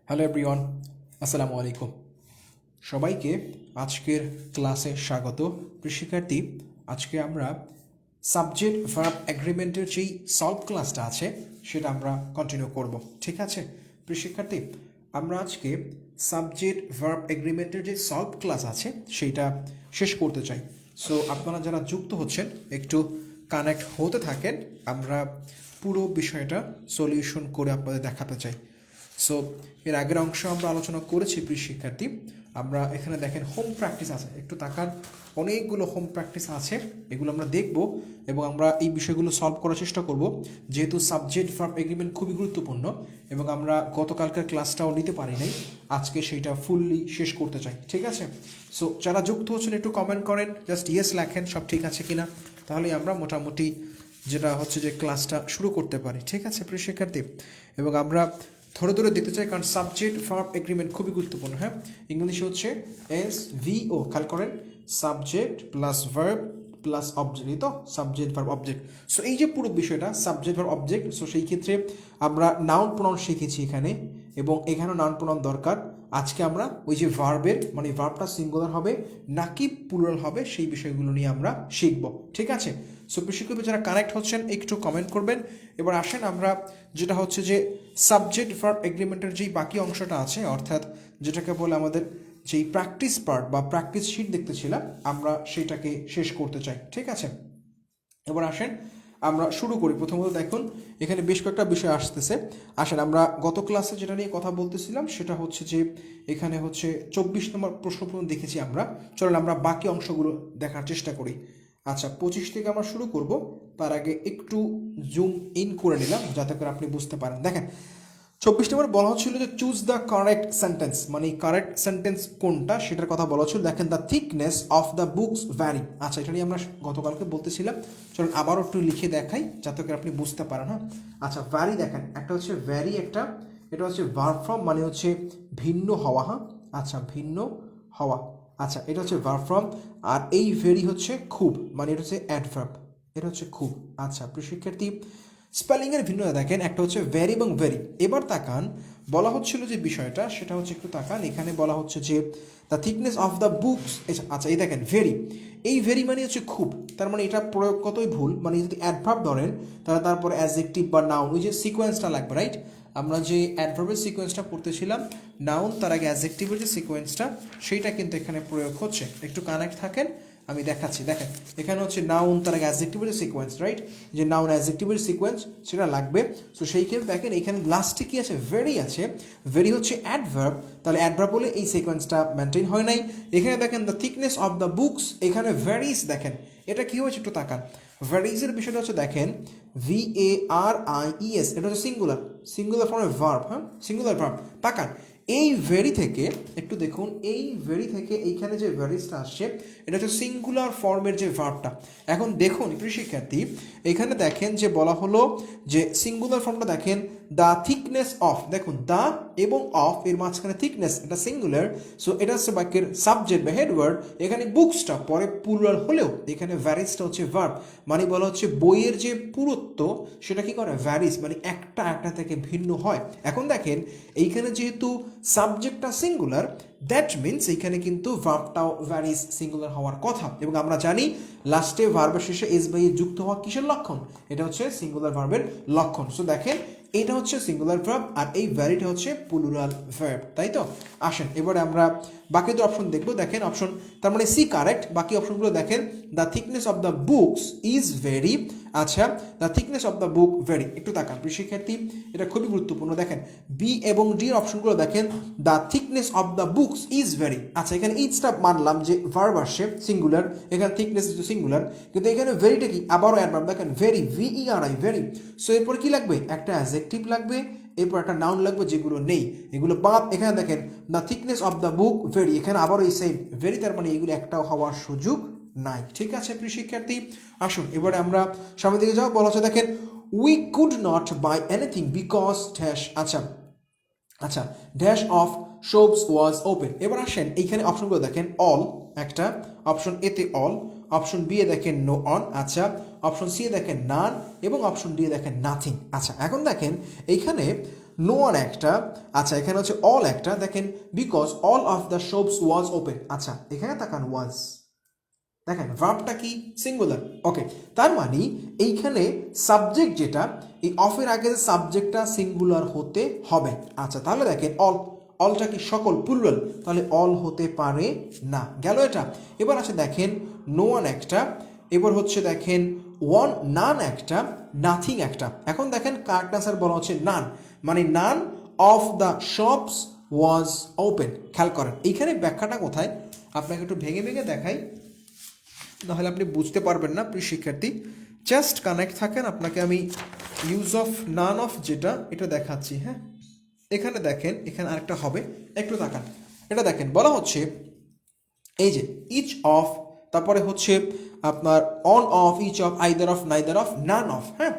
Hello everyone, আসসালামু আলাইকুম। সবাইকে আজকের ক্লাসে স্বাগত। প্রিয় শিক্ষার্থী, আজকে আমরা সাবজেক্ট ভার্ব এগ্রিমেন্টের যেই সলভ ক্লাসটা আছে সেটা আমরা কন্টিনিউ করব, ঠিক আছে? প্রিয় শিক্ষার্থী, আমরা আজকে সাবজেক্ট ভার্ব এগ্রিমেন্টের যে সলভ ক্লাস আছে সেইটা শেষ করতে চাই। সো আপনারা যারা যুক্ত হচ্ছেন একটু কানেক্ট হতে থাকেন, আমরা পুরো বিষয়টা সলিউশন করে আপনাদের দেখাতে চাই। সো এর আগের অংশ আমরা আলোচনা করেছি প্রিয় শিক্ষার্থী। আমরা এখানে দেখেন হোম প্র্যাকটিস আছে, একটু তাকান, অনেকগুলো হোম প্র্যাকটিস আছে, এগুলো আমরা দেখব এবং আমরা এই বিষয়গুলো সলভ করার চেষ্টা করব। যেহেতু সাবজেক্ট ভার্ব এগ্রিমেন্ট খুবই গুরুত্বপূর্ণ এবং আমরা গতকালকার ক্লাসটাও নিতে পারি নাই, আজকে সেইটা ফুললি শেষ করতে চাই, ঠিক আছে? সো যারা যুক্ত হচ্ছেন একটু কমেন্ট করেন, জাস্ট ইয়েস লেখেন সব ঠিক আছে কিনা, তাহলে আমরা মোটামুটি যেটা হচ্ছে যে ক্লাসটা শুরু করতে পারি, ঠিক আছে প্রিয় শিক্ষার্থী? এবং আমরা ধরে ধরে দেখতে চাই, কারণ সাবজেক্ট ভার্ব এগ্রিমেন্ট খুবই গুরুত্বপূর্ণ। হ্যাঁ, ইংলিশে হচ্ছে SVO, খেয়াল করেন, subject plus verb plus object, এই তো সাবজেক্ট ভার্ব অবজেক্ট। সো এই যে পুরো বিষয়টা সাবজেক্ট ভার্ব অবজেক্ট, সো সেই ক্ষেত্রে আমরা নাউন প্রোনাউন শিখেছি এখানে, এবং এখানেও নাউন প্রোনাউন দরকার। আজকে আমরা ওই যে ভার্বের মানে ভার্বটা সিঙ্গুলার হবে নাকি প্লুরাল হবে সেই বিষয়গুলো নিয়ে আমরা শিখব, ঠিক আছে? সো শিক্ষক যারা কানেক্ট হচ্ছেন একটু কমেন্ট করবেন। এবার আসেন আমরা যেটা হচ্ছে যে সাবজেক্ট ভার্ব এগ্রিমেন্টের যেই বাকি অংশটা আছে, অর্থাৎ যেটাকে বলে আমাদের যেই প্র্যাকটিস পার্ট বা প্র্যাকটিস শিট দেখতেছিলাম, আমরা সেটাকে শেষ করতে চাই, ঠিক আছে? এবার আসেন আমরা শুরু করি। প্রথমত দেখুন এখানে বেশ কয়েকটা বিষয় আসতেছে। আসেন আমরা গত ক্লাসে যেটা নিয়ে কথা বলতেছিলাম সেটা হচ্ছে যে এখানে হচ্ছে 24 নম্বর প্রশ্ন দেখেছি আমরা। চলেন আমরা বাকি অংশগুলো দেখার চেষ্টা করি। আচ্ছা, 25 থেকে আমরা শুরু করব, তার আগে একটু জুম ইন করে নিলাম যাতে করে আপনি বুঝতে পারেন। দেখেন 24 নম্বর বলা হচ্ছিল যে চুজ দ্য কারেক্ট সেন্টেন্স, মানে কারেক্ট সেন্টেন্স কোনটা সেটার কথা বলা হচ্ছিল। দেখেন the thickness of the books vary. আচ্ছা, এটা নিয়ে আমরা গতকালকে বলতেছিলাম, চলুন আবারও একটু লিখে দেখাই যাতে করে আপনি বুঝতে পারেন। হ্যাঁ, আচ্ছা, ভ্যারি দেখেন, একটা হচ্ছে ভ্যারি, একটা এটা হচ্ছে ভার্ব ফর্ম, মানে হচ্ছে ভিন্ন হওয়া। হ্যাঁ, আচ্ছা, ভিন্ন হওয়া। আচ্ছা, এটা হচ্ছে ভার্ব ফর্ম। আর এই ভেরি হচ্ছে খুব, মানে এটা হচ্ছে অ্যাডভার্ব, এটা হচ্ছে খুব। আচ্ছা প্রিয় শিক্ষার্থী, স্পেলিংয়ের ভিন্নতা দেখেন, একটা হচ্ছে ভেরি এবং ভেরি। এবার তাকান, বলা হচ্ছিল যে বিষয়টা সেটা হচ্ছে, একটু তাকান, এখানে বলা হচ্ছে যে the thickness of the books. আচ্ছা, এই দেখেন ভেরি, এই ভেরি মানে হচ্ছে খুব, তার মানে এটা প্রয়োগ কতই ভুল। মানে যদি অ্যাডভার্ব ধরেন তাহলে তারপরে অ্যাডজেক্টিভ বা নাউন, ওই যে সিকোয়েন্সটা লাগবে, রাইট? আমরা যে অ্যাডভার্বের সিকোয়েন্সটা পড়তেছিলাম, নাউন তার আগে অ্যাডজেক্টিভের যে সিকোয়েন্সটা, সেইটা কিন্তু এখানে প্রয়োগ হচ্ছে। একটু কানেক্ট থাকেন, আমি দেখাচ্ছি। দেখেন এখানে হচ্ছে নাউন তার আগে অ্যাডজেক্টিভের সিকোয়েন্স, রাইট? যে নাউন অ্যাডজেক্টিভের সিকোয়েন্স সেটা লাগবে। সো সেই ক্ষেত্রে দেখেন এখানে লাস্টে কি আছে, ভেরি আছে। ভেরি হচ্ছে অ্যাডভার্ব, তাহলে অ্যাডভার্ব বলে এই সিকোয়েন্সটা মেনটেন হয় নাই। এখানে দেখেন the thickness of the books, এখানে ভ্যারিজ। দেখেন এটা কি হয়েছে একটু তাকান, ভ্যারিজের বিষয়টা হচ্ছে দেখেন VARIES, এটা হচ্ছে সিঙ্গুলার, সিঙ্গুলার ফর্মের ভার্ব। হ্যাঁ, সিঙ্গুলার ভার্ব। তাকান এই ভেরি থেকে একটু দেখুন, এই ভেরি থেকে এইখানে যে ভ্যারিজটা আসছে এটা হচ্ছে সিঙ্গুলার ফর্মের যে ভার্বটা। এখন দেখুন প্রিয় শিক্ষার্থী, এখানে দেখেন যে বলা হলো যে সিঙ্গুলার ফর্মটা দেখেন দ্য থিকনেস অফ, দেখুন দ্য এবং অফ এর মাঝখানে থিকনেস, এটা সিঙ্গুলার। সো এটা হচ্ছে বাক্যের সাবজেক্ট বা হেডওয়ার্ড। এখানে বুকসটা পরে প্লুরাল হলেও এখানে ভ্যারিজটা হচ্ছে ভার্ব, মানে বলা হচ্ছে বইয়ের যে পুরুত্ব সেটা কি করে, ভ্যারিজ, মানে একটা একটা থেকে ভিন্ন হয়। এখন দেখেন এইখানে যেহেতু সাবজেক্টটা সিঙ্গুলার, দ্যাট মিনস এইখানে কিন্তু ভার্বটাও ভ্যারিজ, সিঙ্গুলার হওয়ার কথা। এবং আমরা জানি লাস্টে ভার্বের শেষে এস বাই যুক্ত হওয়া কিসের লক্ষণ, এটা হচ্ছে সিঙ্গুলার ভার্বের লক্ষণ। সো দেখেন এটা হচ্ছে সিঙ্গুলার ভার্ব আর এই ভ্যারিটা হচ্ছে প্লুরাল ভার্ব, তাই তো? আসেন এবারে আমরা বাকি দুটো অপশন দেখবো। দেখেন অপশন, তার মানে সি কারেক্ট। বাকি অপশনগুলো দেখেন the thickness of the books is very. আচ্ছা, the thickness of the book very. একটু তাকান প্রিয় শিক্ষার্থী, এটা খুবই গুরুত্বপূর্ণ। দেখেন বি এবং ডি এর অপশনগুলো দেখেন the thickness of the books is very. আচ্ছা, এখানে ইজটা মানলাম যে ভার্ব আসছে সিঙ্গুলার, এখানে থিকনেস ইজ সিঙ্গুলার, কিন্তু এখানে ভেরিটা কি আবারও অ্যাডভার্ব। দেখেন ভেরি, VERI, ভেরি। সো এরপর কি লাগবে, একটা অ্যাডজেক্টিভ লাগবে, এরপর একটা নাউন লাগবে, যেগুলো নেই এগুলো বাদ। এখানে দেখেন the thickness of the book very, এখানে আবারও এই সেম ভেরি, তার মানে এগুলো একটাও হওয়ার সুযোগ নাই, ঠিক আছে প্রিয় শিক্ষার্থী? আসুন এবারে আমরা সামনের দিকে যাও। বলা হচ্ছে দেখেন we could not by anything because dash. আচ্ছা আচ্ছা, dash of shops was open. এবার আসেন এইখানে অপশনগুলো দেখেন, অল একটা, অপশন এতে অল, অপশন বি এ দেখেন নো অন। আচ্ছা, অপশন সি এ দেখেন নান এবং অপশন ডি এ দেখেন নাথিং। আচ্ছা, এখন দেখেন এইখানে নো ওয়ান একটা, আচ্ছা এখানে হচ্ছে অল একটা, দেখেন because all of the shops was open, আচ্ছা এখানে তাকান ওয়াজ, দেখেন ভার্বটা কি সিঙ্গুলার, ওকে, তার মানে এইখানে সাবজেক্ট যেটা, এই অফের আগে যে সাবজেক্টটা সিঙ্গুলার হতে হবে, আচ্ছা তাহলে দেখেন অল, অলটা কি সকল প্লুরাল, তাহলে অল হতে পারে না, গেল এটা। এবার আছে দেখেন নো ওয়ান একটা, এবার হচ্ছে দেখেন ওয়ান নান একটা, নাথিং একটা, এখন দেখেন কারেক্ট আনসার বলা হচ্ছে নান, মানে none of the shops was open. খেয়াল করেন এইখানে ব্যাখ্যাটা কোথায়, আপনাকে একটু ভেঙে ভেঙে দেখাই, নাহলে আপনি বুঝতে পারবেন না প্রিয় শিক্ষার্থী, জাস্ট কানেক্ট থাকেন, আপনাকে আমি ইউজ অফ নান অফ যেটা এটা দেখাচ্ছি, হ্যাঁ এখানে দেখেন, এখানে আরেকটা হবে, একটু তাকান, এটা দেখেন বলা হচ্ছে এই যে ইচ অফ, তারপরে হচ্ছে আপনার on of, each of, either of, neither of, none of, হ্যাঁ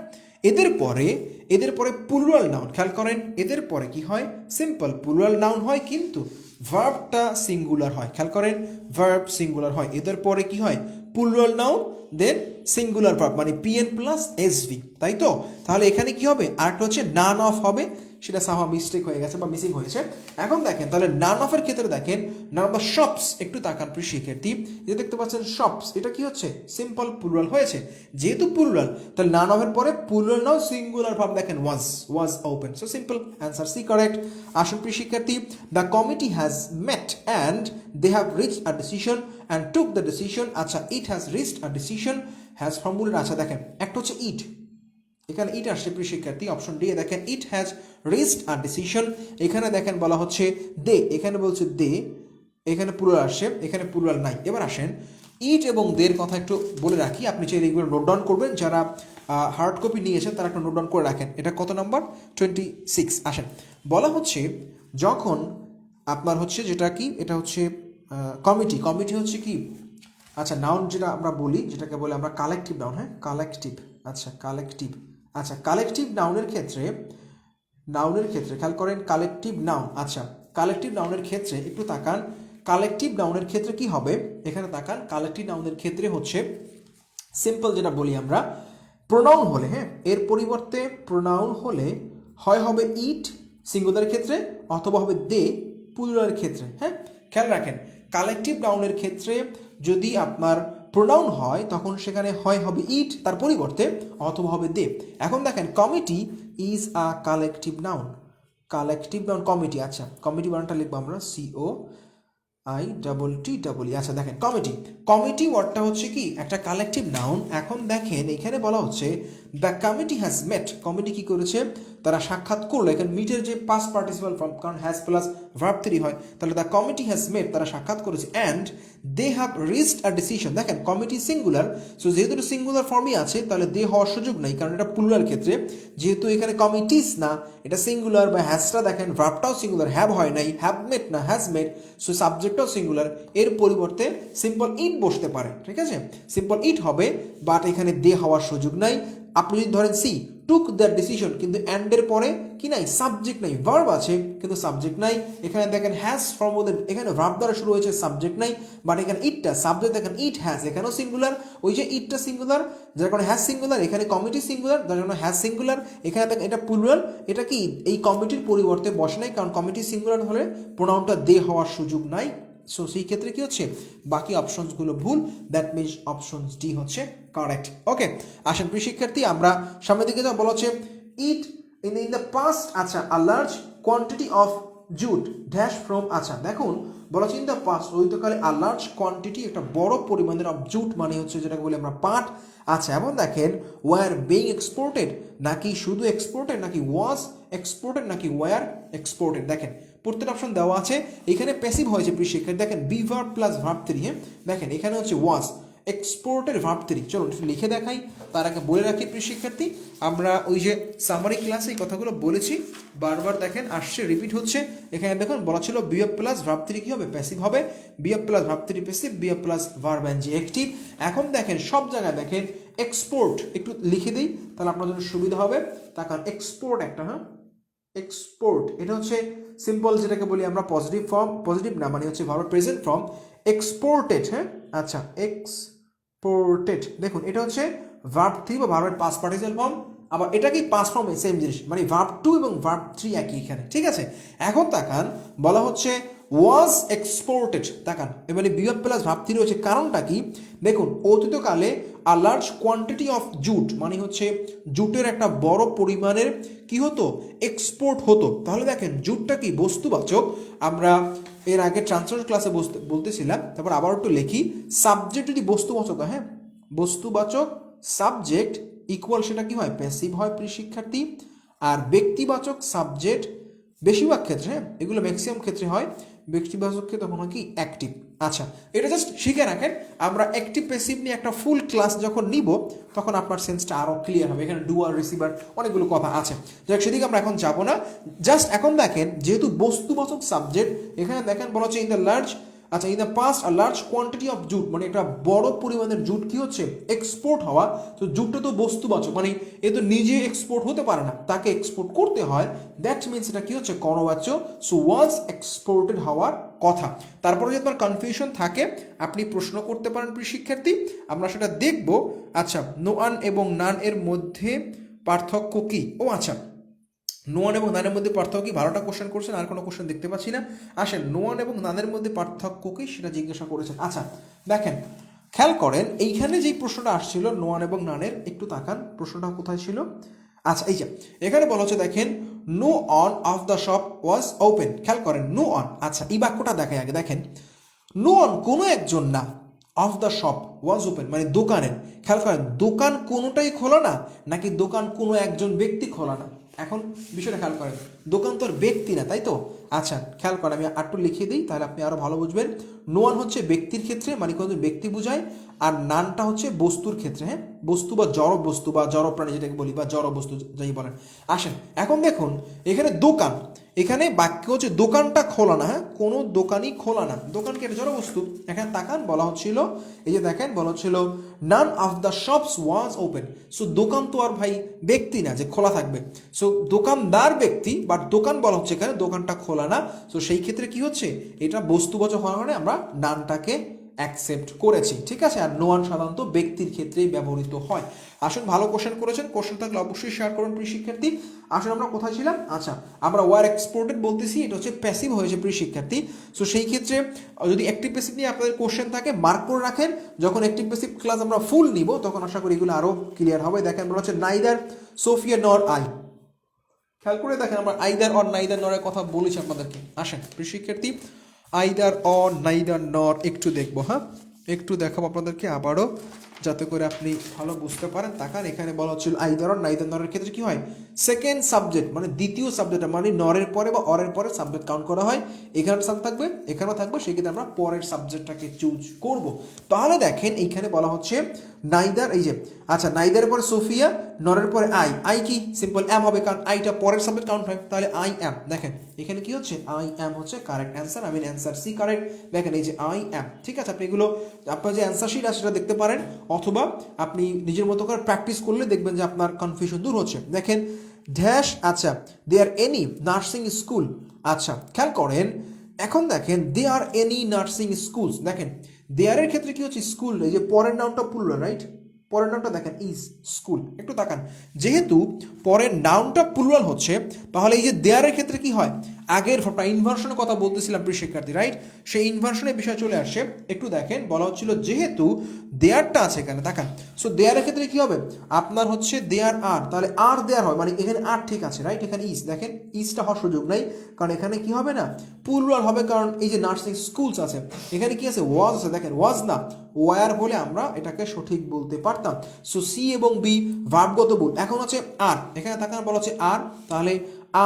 এদের পরে প্লুরাল নাউন, খেয়াল করেন এদের পরে কি হয়, সিম্পল প্লুরাল নাউন হয় কিন্তু ভার্বটা সিঙ্গুলার হয়, খেয়াল করেন ভার্ব সিঙ্গুলার হয়, এদের পরে কি হয় প্লুরাল নাউন দেন সিঙ্গুলার ভার্ব, মানে পিএন প্লাস এসভি, তাই তো, তাহলে এখানে কি হবে, আরেকটা হচ্ছে নান অফ হবে, সেটা সামা মিস্টেক হয়ে গেছে বা মিসিং হয়েছে। এখন দেখেন তাহলে নান অফের ক্ষেত্রে দেখেন নান অফ দ্য শপস, একটু তাকান প্রিয় শিক্ষার্থী, যে দেখতে পাচ্ছেন শপস, এটা কি হচ্ছে সিম্পল প্লুরাল হয়েছে, যেহেতু প্লুরাল তাহলে নান অফের পরে প্লুরাল নাও সিঙ্গুলার ভাব, দেখেন was open, so simple answer C correct. আসুন প্রিয় শিক্ষার্থী, the committee has met and they have reached a decision and took the decision, আচ্ছা it has reached a decision, has formula, আচ্ছা দেখেন একটা হচ্ছে ইট, এখানে ইট আসছে প্রিয় শিক্ষার্থী, অপশন ডি দেখেন ইট হ্যাজ রিচড আ ডিসিশন, এখানে দেখেন বলা হচ্ছে দে, এখানে বলছে দে, এখানে প্লুরাল আসছে, এখানে প্লুরাল নাই। এবার আসেন ইট এবং দের কথা একটু বলে রাখি, আপনি চাইলে এগুলো নোট ডাউন করবেন, যারা হার্ড কপি নিয়েছেন তারা একটা নোট ডাউন করে রাখেন, এটা কত নাম্বার 26। আসেন বলা হচ্ছে যখন আপনার হচ্ছে যেটা কি, এটা হচ্ছে কমিটি, কমিটি হচ্ছে কি, আচ্ছা নাউন যেটা আমরা বলি, যেটাকে বলে আমরা কালেকটিভ নাউন, হ্যাঁ কালেকটিভ, আচ্ছা কালেকটিভ, আচ্ছা কালেকটিভ নাউনের ক্ষেত্রে খেয়াল করেন কালেকটিভ নাউন, আচ্ছা কালেকটিভ নাউনের ক্ষেত্রে একটু তাকান, কালেকটিভ নাউনের ক্ষেত্রে কি হবে, এখানে তাকান, কালেকটিভ নাউনের ক্ষেত্রে হচ্ছে সিম্পল যেটা বলি আমরা, প্রোনাউন হলে, হ্যাঁ এর পরিবর্তে প্রোনাউন হলে হয় হবে ইট সিঙ্গুলার ক্ষেত্রে, অথবা হবে দে প্লুরালের ক্ষেত্রে, হ্যাঁ খেয়াল রাখেন কালেকটিভ নাউনের ক্ষেত্রে যদি আপনার প্রোনাউন হয় তখন সেখানে হয় হবে ইট তার পরিবর্তে, অথবা হবে দে। এখন দেখেন committee is a collective noun, committee, আচ্ছা কমিটি বানানটা লিখবো আমরা COITTE, আচ্ছা দেখেন কমিটি ওয়ার্ডটা হচ্ছে কি একটা কালেকটিভ নাউন। এখন দেখেন এখানে বলা হচ্ছে the committee has met, committee কি করেছে, তারা সাক্ষাৎ করলো, এখানে মিটের যে পাস্ট পার্টিসিপাল ফর্ম, কারণ হ্যাজ প্লাস ভার্ব 3 হয়, তাহলে দ্য কমিটি হ্যাজ মেট, তারা সাক্ষাৎ করেছে, and they have reached a decision, দেখেন কমিটি সিঙ্গুলার, সো যেহেতু সিঙ্গুলার ফর্মই আছে তাহলে দে হওয়ার সুযোগ নেই, কারণ এটা প্লুরাল ক্ষেত্রে, যেহেতু এখানে কমিটিস না এটা সিঙ্গুলার, বা হ্যাজটা দেখেন ভার্বটাও সিঙ্গুলার, হ্যাভ হয় নাই, হ্যাভ মেট না হ্যাজ মেট, সো সাবজেক্টটাও সিঙ্গুলার, এর পরিবর্তে সিম্পল ইট বসতে পারে, ঠিক আছে সিম্পল ইট হবে, বাট এখানে দে হওয়ার সুযোগ নাই। আপনি যদি ধরেন সি টুক দ্য ডিসিশন, কিন্তু অ্যান্ডের পরে কি নাই, সাবজেক্ট নাই, ভার্ব আছে কিন্তু সাবজেক্ট নাই, এখানে দেখেন হ্যাজ ফর্ম, এখানে ভার্ব দ্বারা শুরু হয়েছে সাবজেক্ট নাই, বাট এখানে ইটটা সাবজেক্ট, দেখেন ইট হ্যাজ, এখানেও সিঙ্গুলার, ওই যে ইটটা সিঙ্গুলার যার কারণে হ্যাজ সিঙ্গুলার, এখানে কমিটি সিঙ্গুলার যার কারণে হ্যাজ সিঙ্গুলার, এখানে দেখেন এটা প্লুরাল, এটা কি এই কমিটির পরিবর্তে বসে নাই, কারণ কমিটি সিঙ্গুলার হলে প্রোনাউনটা দে হওয়ার সুযোগ নাই, সো সেই ক্ষেত্রে কি হচ্ছে বাকি অপশনসগুলো ভুল, দ্যাট মিনস অপশন ডি হচ্ছে কারেক্ট। ওকে আসেন প্রিয় শিক্ষার্থী, আমরা সামনের দিকে যা বলা হচ্ছে ইট ইন দ্য পাস্ট, আচ্ছা a large quantity of jute dash from, আচ্ছা দেখুন বলা হচ্ছে ইন দ্য পাস্ট অতীতকালে আ লার্জ কোয়ান্টিটি, একটা বড় পরিমাণের অফ জুট মানে হচ্ছে যেটাকে বলি আমরা পাট, আচ্ছা এবং দেখেন ওয়ার বিং এক্সপোর্টেড, নাকি শুধু এক্সপোর্টেড, নাকি ওয়াজ এক্সপোর্টেড, নাকি ওয়ার এক্সপোর্টেড, দেখেন প্রত্যেকটা অপশন দেওয়া আছে, এখানে প্যাসিভ হয়েছে প্রিয় শিক্ষার্থী, দেখেন বি ভার্ব প্লাস ভার্ব 3, হ্যাঁ দেখেন এখানে হচ্ছে ওয়াজ এক্সপোর্টের ভার্ব 3, চলুন একটু লিখে দেখাই, তার আগে বলে রাখি প্রিয় শিক্ষার্থী, আমরা ওই যে সামারি ক্লাসে এই কথাগুলো বলেছি, বারবার দেখেন আসছে রিপিট হচ্ছে, এখানে দেখুন বলা ছিল বি প্লাস ভার্ব 3 কি হবে, প্যাসিভ হবে, be plus verb 3 passive, be plus verb ING active. এখন দেখেন সব জায়গায় দেখেন এক্সপোর্ট, একটু লিখে দিই তাহলে আপনার জন্য সুবিধা হবে, তাকান এক্সপোর্ট একটা, হ্যাঁ এক্সপোর্ট এটা হচ্ছে সিম্পল যেটাকে বলি আমরা পজিটিভ ফর্ম, পজিটিভ না মানে হচ্ছে ভার্ব প্রেজেন্ট ফর্ম, এক্সপোর্টেড, হ্যাঁ আচ্ছা এক্সপোর্টেড, দেখুন এটা হচ্ছে ভার্ব 3 বা ভার্বের পাস্ট পার্টিসিপাল ফর্ম, আবার এটাকেই পাস ফর্ম সেম জিনিস, মানে ভার্ব টু এবং ভার্ব থ্রি একই এখানে, ঠিক আছে। এখন তাকান, বলা হচ্ছে ওয়াজ এক্সপোর্টেড, তাকান এবারে বিভাগ প্লাস ভার্ব থ্রি রয়েছে, কারণটা কি দেখুন, অতীতকালে a large quantity of jute, মানে হচ্ছে জুটের একটা বড় পরিমাণের কি হতো, এক্সপোর্ট হতো। তাহলে দেখেন জুটটা কি বস্তুবাচক, আমরা এর আগে ট্রান্সলেশন ক্লাসে বলতেছিলাম, তারপর আবার একটু লিখি, সাবজেক্ট যদি বস্তুবাচক হয়, হ্যাঁ বস্তুবাচক সাবজেক্ট ইকুয়াল সেটা কি হয়, প্যাসিভ হয় প্রিয় শিক্ষার্থী। আর ব্যক্তিবাচক সাবজেক্ট বেশিরভাগ ক্ষেত্রে, হ্যাঁ এগুলো ম্যাক্সিমাম ক্ষেত্রে হয়, ব্যক্তিবাচক ক্ষেত্রে তখন হয় কি অ্যাক্টিভ। আচ্ছা, এটা জাস্ট শিখে রাখেন, আমরা অ্যাক্টিভ প্যাসিভ নিয়ে একটা ফুল ক্লাস যখন নিব তখন আপনার সেন্সটা আরও ক্লিয়ার হবে। এখানে ডুয়ার রিসিভার অনেকগুলো কথা আছে, যাক সেদিকে আমরা এখন যাব না। জাস্ট এখন দেখেন, যেহেতু বস্তুবাচক সাবজেক্ট, এখানে দেখেন বলা হচ্ছে ইন দ্য লার্জ, আচ্ছা in the past a large quantity of jute, মানে একটা বড় পরিমাণের জুট কি হচ্ছে, এক্সপোর্ট হওয়া। তো জুটটা তো বস্তুবাচক, মানে এ তো নিজে এক্সপোর্ট হতে পারে না, তাকে এক্সপোর্ট করতে হয়, দ্যাট মিনস এটা কি হচ্ছে কর্মবাচ্য। সো ওয়াজ এক্সপোর্টেড হওয়ার কথা। তারপরে যদি আপনার কনফিউশন থাকে আপনি প্রশ্ন করতে পারেন প্রিয় শিক্ষার্থী, আমরা সেটা দেখব। আচ্ছা, নোয়ান এবং নান এর মধ্যে পার্থক্য কি? ও আচ্ছা, নোয়ান এবং নানের মধ্যে পার্থক্য কি, 12টা কোশ্চেন করছেন, আর কোনো কোশ্চেন দেখতে পাচ্ছি না। আসেন, নোয়ান এবং নানের মধ্যে পার্থক্য কি সেটা জিজ্ঞাসা করেছেন। আচ্ছা দেখেন, খেয়াল করেন এইখানে যেই প্রশ্নটা আসছিল নোয়ান এবং নানের, একটু তাকান প্রশ্নটা কোথায় ছিল। আচ্ছা এই যে এখানে বলা হচ্ছে, দেখেন none of the shop was open, খেয়াল করেন নো অন। আচ্ছা এই বাক্যটা দেখায় আগে, দেখেন নো অন কোনো একজন না, of the shop was open মানে দোকানের, খেয়াল করেন দোকান কোনোটাই খোলা না, নাকি দোকান কোনো একজন ব্যক্তি খোলা না। এখন বিষয়টা খেয়াল করেন, দোকান তো আর ব্যক্তি না, তাই তো। আচ্ছা খেয়াল করেন, আমি আরেকটু লিখিয়ে দিই তাহলে আপনি আরো ভালো বুঝবেন। নোয়ান হচ্ছে ব্যক্তির ক্ষেত্রে, মানে কোনো ব্যক্তি বোঝায়, আর নানটা হচ্ছে বস্তুর ক্ষেত্রে, হ্যাঁ বস্তু বা জড় বস্তু বা জড় প্রাণী যেটাকে বলি, বা জড় বস্তু যাই বলেন। আসেন এখন দেখুন, এখানে দোকান, এখানে বাক্য হচ্ছে দোকানটা খোলা না, হ্যাঁ কোনো দোকানই খোলা না, দোকান কি একটা জড় বস্তু। এখানে তাকান, বলা হচ্ছিল এই যে দেখেন বলা হচ্ছিল none of the shops was open. So দোকান তো আর ভাই ব্যক্তি না যে খোলা থাকবে, সো দোকানদার ব্যক্তি, বাট দোকান বলা হচ্ছে এখানে দোকানটা খোলা না। সো সেই ক্ষেত্রে কি হচ্ছে, এটা বস্তুবাচক হওয়ার কারণে আমরা নানটাকে অ্যাকসেপ্ট করেছি, ঠিক আছে। আর নোয়ান সাধারণত ব্যক্তির ক্ষেত্রেই ব্যবহৃত হয়। আসুন ভালো কোশ্চেন করেছেন, কোশ্চেন থাকলে অবশ্যই শেয়ার করুন প্রিয় শিক্ষার্থী। আসুন আমরা কোথায় ছিলাম, আচ্ছা আমরা ওয়ার এক্সপোর্টেড বলতেছি, এটা হচ্ছে প্যাসিভ হয়েছে প্রিয় শিক্ষার্থী। সো সেই ক্ষেত্রে যদি অ্যাক্টিভ প্যাসিভ নিয়ে আপনাদের কোশ্চেন থাকে মার্ক করে রাখেন, যখন অ্যাক্টিভ প্যাসিভ ক্লাস আমরা ফুল নিব তখন আশা করি এগুলো আরও ক্লিয়ার হবে। দেখেন বলা হচ্ছে নাইদার সোফিয়া নর আই, খেয়াল করে দেখেন আমরা আইদার অর নাইদার নরের কথা বলেছি আপনাদেরকে। আসেন প্রিয় শিক্ষার্থী, আইদার অর নাইদার নর একটু দেখবো, হ্যাঁ একটু দেখাবো আপনাদেরকে আবারও, যাতে করে আপনি ভালো বুঝতে পারেন। তাকান এখানে বলা হচ্ছিল আইদার অর নাইদার নরের ক্ষেত্রে কি হয়, সেকেন্ড সাবজেক্ট মানে দ্বিতীয় সাবজেক্ট, মানে নরের পরে বা অরের পরে সাবজেক্ট কাউন্ট করা হয়। এখানে সাব থাকবে, এখানেও থাকবে, সেক্ষেত্রে আমরা পরের সাবজেক্টটাকে চুজ করব। তাহলে দেখেন এইখানে বলা হচ্ছে নাইদার, এই যে আচ্ছা নাইদারের পরে সোফিয়া, নরের পরে আই, আই কি সিম্পল অ্যাম হবে, কারণ আইটা পরের সাবজেক্ট কাউন্ট হয়, তাহলে আই অ্যাম। দেখেন এখানে কি হচ্ছে, আই অ্যাম হচ্ছে correct answer, I mean answer C correct. দেখেন এই যে আই অ্যাম, ঠিক আছে। আপনি এগুলো আপনার যে অ্যান্সার শিট আছে সেটা দেখতে পারেন, অথবা আপনি নিজের মতো করে প্র্যাকটিস করলে দেখবেন যে আপনার কনফিউশন দূর হচ্ছে। দেখেন ড্যাশ, আচ্ছা দে আর এনি নার্সিং স্কুল, আচ্ছা খেয়াল করেন এখন দেখেন দে আর এনি নার্সিং স্কুলস, দেখেন দেয়ারের ক্ষেত্রে কি হচ্ছে স্কুল, এই যে পরের নামটা প্লুরাল, রাইট পরের নামটা দেখেন ইজ স্কুল, একটু তাকান যেহেতু পরের নাউনটা প্লুরাল হচ্ছে, তাহলে এই যে দেয়ারের ক্ষেত্রে কি হয়, আগের ইনভার্সনের কথা বলতেছিলাম প্রিয় শিক্ষার্থী, রাইট সেই ইনভার্সনের বিষয় চলে আসে। একটু দেখেন বলা হচ্ছিল যেহেতু দেয়ারটা আছে এখানে, তাকান সো দেয়ারের ক্ষেত্রে কি হবে আপনার হচ্ছে দেয়ার আর, তাহলে আর দেয়ার হয়, মানে এখানে আর ঠিক আছে, রাইট এখানে ইজ, দেখেন ইজটা হওয়ার সুযোগ নাই, কারণ এখানে কি হবে না প্লুরাল হবে, কারণ এই যে নার্সিং স্কুলস আছে, এখানে কি আছে ওয়াজ আছে, দেখেন ওয়াজ না ওয়ার হলে আমরা এটাকে সঠিক বলতে পারতাম। সো সি এবং বি ভার্বগত ভুল। এখন হচ্ছে আর, এখানে তাকান বলা হচ্ছে আর, তাহলে